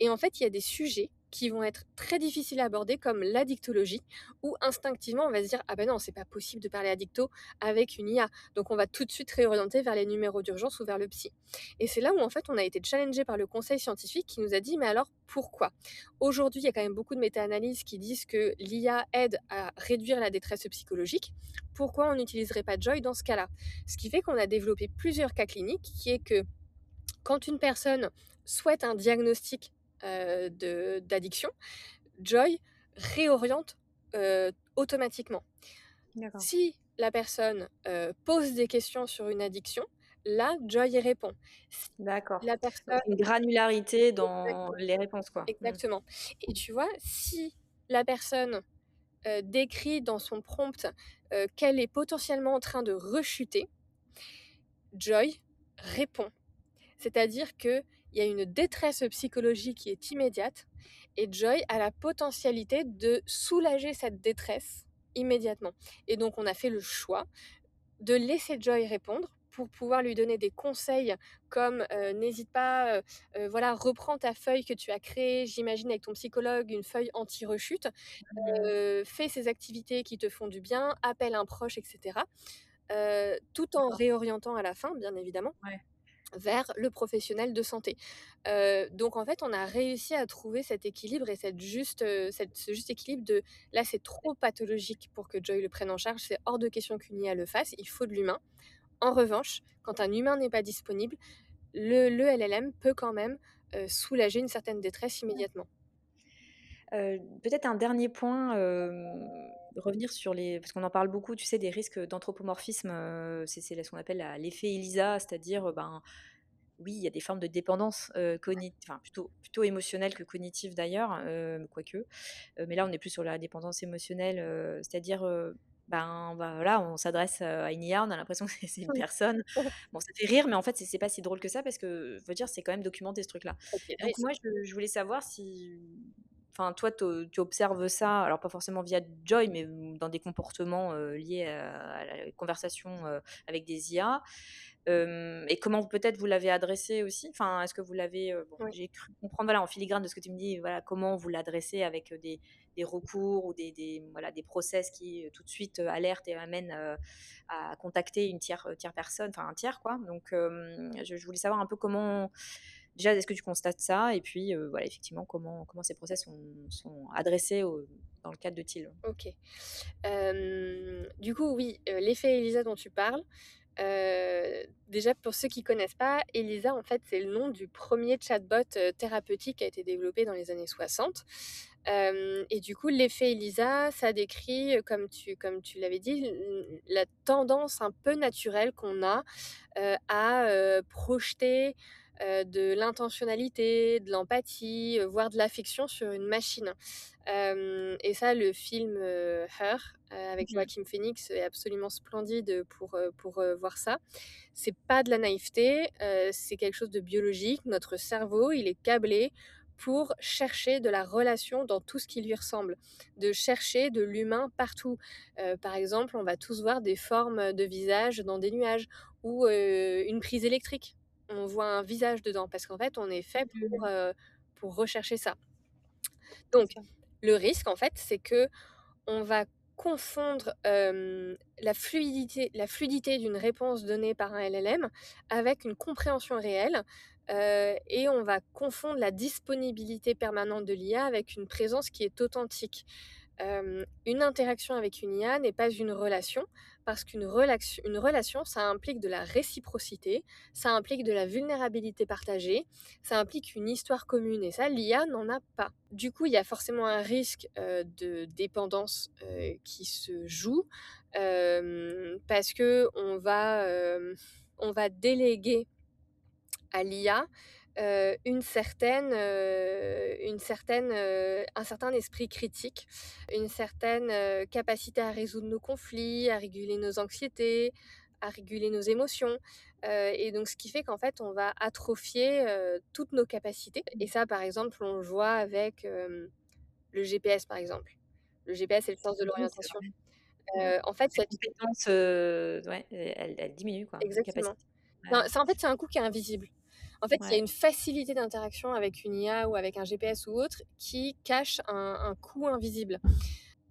Et en fait, il y a des sujets qui vont être très difficiles à aborder comme l'addictologie, où instinctivement on va se dire: «Ah ben non, c'est pas possible de parler addicto avec une IA». Donc on va tout de suite réorienter vers les numéros d'urgence ou vers le psy. Et c'est là où en fait on a été challengé par le conseil scientifique qui nous a dit: «Mais alors pourquoi?» Aujourd'hui, il y a quand même beaucoup de méta-analyses qui disent que l'IA aide à réduire la détresse psychologique. Pourquoi on n'utiliserait pas Joy dans ce cas-là? Ce qui fait qu'on a développé plusieurs cas cliniques, qui est que quand une personne souhaite un diagnostic, de d'addiction, Joy réoriente, automatiquement. D'accord. Si la personne, pose des questions sur une addiction, là, Joy y répond. Si D'accord. la Donc personne une granularité dans exactement, les réponses, quoi. Mmh. exactement. Et tu vois, si la personne, décrit dans son prompt, qu'elle est potentiellement en train de rechuter, Joy répond. C'est-à-dire qu'il y a une détresse psychologique qui est immédiate et Joy a la potentialité de soulager cette détresse immédiatement. Et donc on a fait le choix de laisser Joy répondre pour pouvoir lui donner des conseils comme, n'hésite pas, voilà, reprends ta feuille que tu as créée, j'imagine avec ton psychologue, une feuille anti-rechute, Mmh. fais ces activités qui te font du bien, appelle un proche et cetera, tout en D'accord. réorientant à la fin, bien évidemment, Ouais. vers le professionnel de santé. Donc en fait, on a réussi à trouver cet équilibre et ce juste équilibre de là, c'est trop pathologique pour que Joy le prenne en charge, c'est hors de question qu'une IA le fasse, il faut de l'humain. En revanche, quand un humain n'est pas disponible, le LLM peut quand même, soulager une certaine détresse immédiatement. Peut-être un dernier point, revenir sur les parce qu'on en parle beaucoup, tu sais, des risques d'anthropomorphisme, c'est ce qu'on appelle l'effet ELISA, c'est-à-dire, ben, oui, il y a des formes de dépendance, enfin plutôt émotionnelle que cognitive d'ailleurs, quoique. Mais là, on est plus sur la dépendance émotionnelle, c'est-à-dire, ben, voilà, on s'adresse, à une IA, on a l'impression que c'est une personne. Bon, ça fait rire, mais en fait, c'est pas si drôle que ça parce que, je veux dire, c'est quand même documenté ce truc-là. OK, Donc moi, je voulais savoir si enfin, toi, tu observes ça, alors pas forcément via Joy, mais dans des comportements, liés à la conversation, avec des IA. Et comment peut-être vous l'avez adressé aussi? Enfin, est-ce que vous l'avez, bon, Oui. j'ai cru comprendre, voilà, en filigrane de ce que tu me dis, voilà, comment vous l'adressez avec, des recours ou des voilà, des process qui, tout de suite, alertent et amènent, à contacter une tiers personne, enfin un tiers quoi. Donc, je voulais savoir un peu comment déjà, est-ce que tu constates ça? Et puis, voilà, effectivement, comment ces process sont adressés dans le cadre de Teal? OK. Du coup, oui, l'effet ELISA dont tu parles, déjà pour ceux qui connaissent pas, ELISA, en fait, c'est le nom du premier chatbot, thérapeutique qui a été développé dans les années 60. Et du coup, l'effet ELISA, ça décrit, comme tu l'avais dit, la tendance un peu naturelle qu'on a, à, projeter, de l'intentionnalité, de l'empathie, voire de l'affection sur une machine. Et ça, le film, Her, avec Mmh. Joaquin Phoenix est absolument splendide, pour voir ça. C'est pas de la naïveté, c'est quelque chose de biologique. Notre cerveau, il est câblé pour chercher de la relation dans tout ce qui lui ressemble, de chercher de l'humain partout. Par exemple, on va tous voir des formes de visage dans des nuages ou, une prise électrique. On voit un visage dedans parce qu'en fait, on est fait Mmh. pour rechercher ça. C'est Donc ça. le risque, en fait, c'est que on va confondre, la fluidité d'une réponse donnée par un LLM avec une compréhension réelle, et on va confondre la disponibilité permanente de l'IA avec une présence qui est authentique. Une interaction avec une IA n'est pas une relation, parce une relation, ça implique de la réciprocité, ça implique de la vulnérabilité partagée, ça implique une histoire commune et ça, l'IA n'en a pas. Du coup, il y a forcément un risque, de dépendance, qui se joue, parce on va déléguer à l'IA, un certain esprit critique, une certaine, capacité à résoudre nos conflits, à réguler nos anxiétés, à réguler nos émotions, et donc ce qui fait qu'en fait, on va atrophier, toutes nos capacités et Mmh. ça, par exemple, on le voit avec, le GPS, par exemple. Le GPS, c'est le sens de Oui, c'est l'orientation. vrai. Ouais. En fait, Ses cette compétences, ouais, elles diminuent quoi, ses exactement. capacités. Ouais, Non, ouais. ça, en fait, c'est un coût qui est invisible. En fait, il y a Ouais. une facilité d'interaction avec une IA ou avec un GPS ou autre qui cache un coût invisible.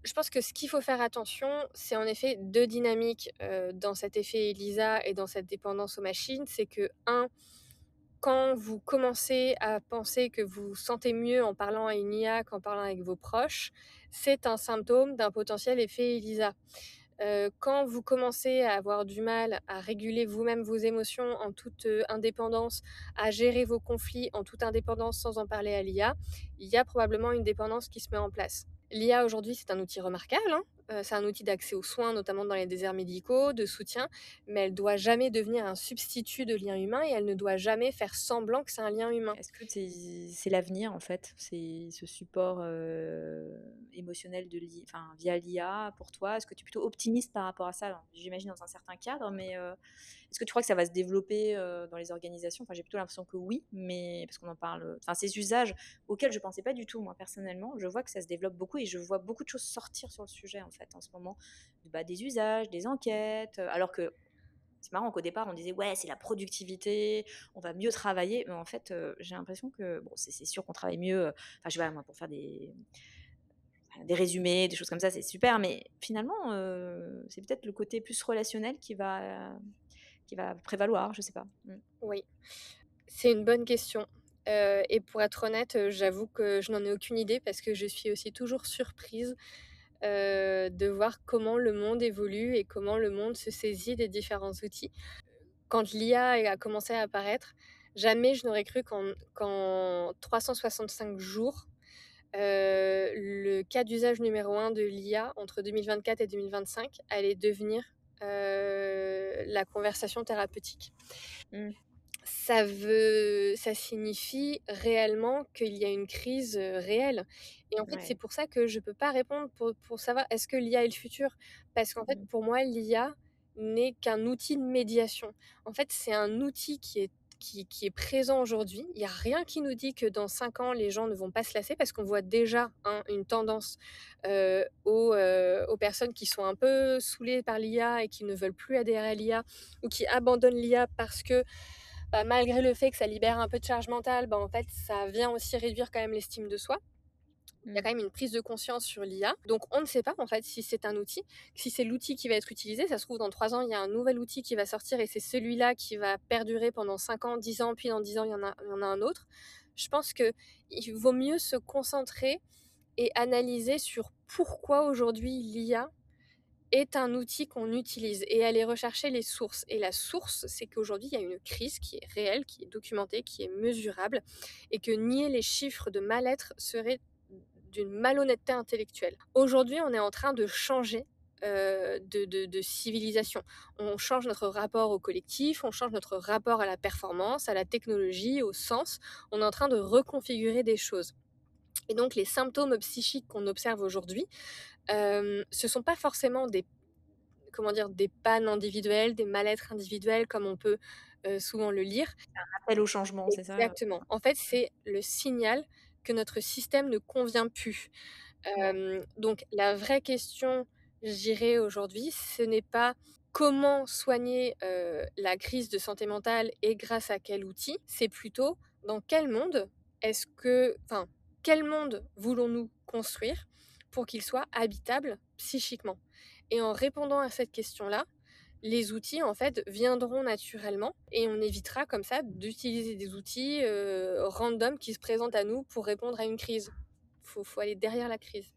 Je pense que ce qu'il faut faire attention, c'est en effet 2 dynamiques, dans cet effet ELISA et dans cette dépendance aux machines. C'est que un, quand vous commencez à penser que vous vous sentez mieux en parlant à une IA qu'en parlant avec vos proches, c'est un symptôme d'un potentiel effet ELISA. Quand vous commencez à avoir du mal à réguler vous-même vos émotions en toute, indépendance, à gérer vos conflits en toute indépendance sans en parler à l'IA, il y a probablement une dépendance qui se met en place. L'IA aujourd'hui, c'est un outil remarquable, hein, c'est un outil d'accès aux soins, notamment dans les déserts médicaux, de soutien, mais elle doit jamais devenir un substitut de lien humain et elle ne doit jamais faire semblant que c'est un lien humain. Est-ce que c'est l'avenir en fait? C'est ce support, émotionnel enfin via l'IA pour toi? Est-ce que tu es plutôt optimiste par rapport à ça? Alors, j'imagine dans un certain cadre, mais, est-ce que tu crois que ça va se développer, dans les organisations? Enfin, j'ai plutôt l'impression que oui, mais parce qu'on en parle, enfin ces usages auxquels je pensais pas du tout moi personnellement, je vois que ça se développe beaucoup et je vois beaucoup de choses sortir sur le sujet en fait en ce moment. Bah, des usages, des enquêtes, alors que c'est marrant qu'au départ, on disait: «Ouais, c'est la productivité, on va mieux travailler», mais en fait, j'ai l'impression que bon, c'est sûr qu'on travaille mieux, enfin, je sais pas moi, pour faire des résumés, des choses comme ça, c'est super, mais finalement, c'est peut-être le côté plus relationnel qui va prévaloir, je sais pas. Mmh. Oui, c'est une bonne question, et pour être honnête, j'avoue que je n'en ai aucune idée parce que je suis aussi toujours surprise, de voir comment le monde évolue et comment le monde se saisit des différents outils. Quand l'IA a commencé à apparaître, jamais je n'aurais cru qu'en 365 jours, le cas d'usage numéro un de l'IA entre 2024 et 2025 allait devenir, la conversation thérapeutique. Mmh. Ça signifie réellement qu'il y a une crise, réelle et en fait, c'est Ouais. pour ça que je peux pas répondre pour savoir est-ce que l'IA est le futur? Parce qu'en fait, Mmh. pour moi, l'IA n'est qu'un outil de médiation. En fait, c'est un outil qui est qui est présent aujourd'hui. Il y a rien qui nous dit que dans 5 ans, les gens ne vont pas se lasser parce qu'on voit déjà, hein, une tendance, aux personnes qui sont un peu saoulées par l'IA et qui ne veulent plus adhérer à l'IA ou qui abandonnent l'IA parce que, bah, malgré le fait que ça libère un peu de charge mentale, bah, en fait, ça vient aussi réduire quand même l'estime de soi. Il y a Mmh. quand même une prise de conscience sur l'IA. Donc on ne sait pas en fait si c'est un outil, si c'est l'outil qui va être utilisé. Ça se trouve dans 3 ans, il y a un nouvel outil qui va sortir et c'est celui-là qui va perdurer pendant 5 ans, 10 ans, puis dans 10 ans, il y en a un autre. Je pense qu'il vaut mieux se concentrer et analyser sur pourquoi aujourd'hui l'IA est un outil qu'on utilise et aller rechercher les sources. Et la source, c'est qu'aujourd'hui, il y a une crise qui est réelle, qui est documentée, qui est mesurable et que nier les chiffres de mal-être serait d'une malhonnêteté intellectuelle. Aujourd'hui, on est en train de changer de civilisation. On change notre rapport au collectif, on change notre rapport à la performance, à la technologie, au sens. On est en train de reconfigurer des choses. Et donc les symptômes psychiques qu'on observe aujourd'hui, ce sont pas forcément des comment dire? Des pannes individuelles, des mal-être individuels comme on peut, souvent le lire. Appel au changement, c'est ça? Exactement. En fait, c'est le signal que notre système ne convient plus. Ouais. Donc la vraie question, je dirais aujourd'hui, ce n'est pas comment soigner, la crise de santé mentale et grâce à quel outil, c'est plutôt dans quel monde quel monde voulons-nous construire pour qu'il soit habitable psychiquement? Et en répondant à cette question-là, les outils, en fait, viendront naturellement et on évitera comme ça d'utiliser des outils, random qui se présentent à nous pour répondre à une crise. Faut aller derrière la crise.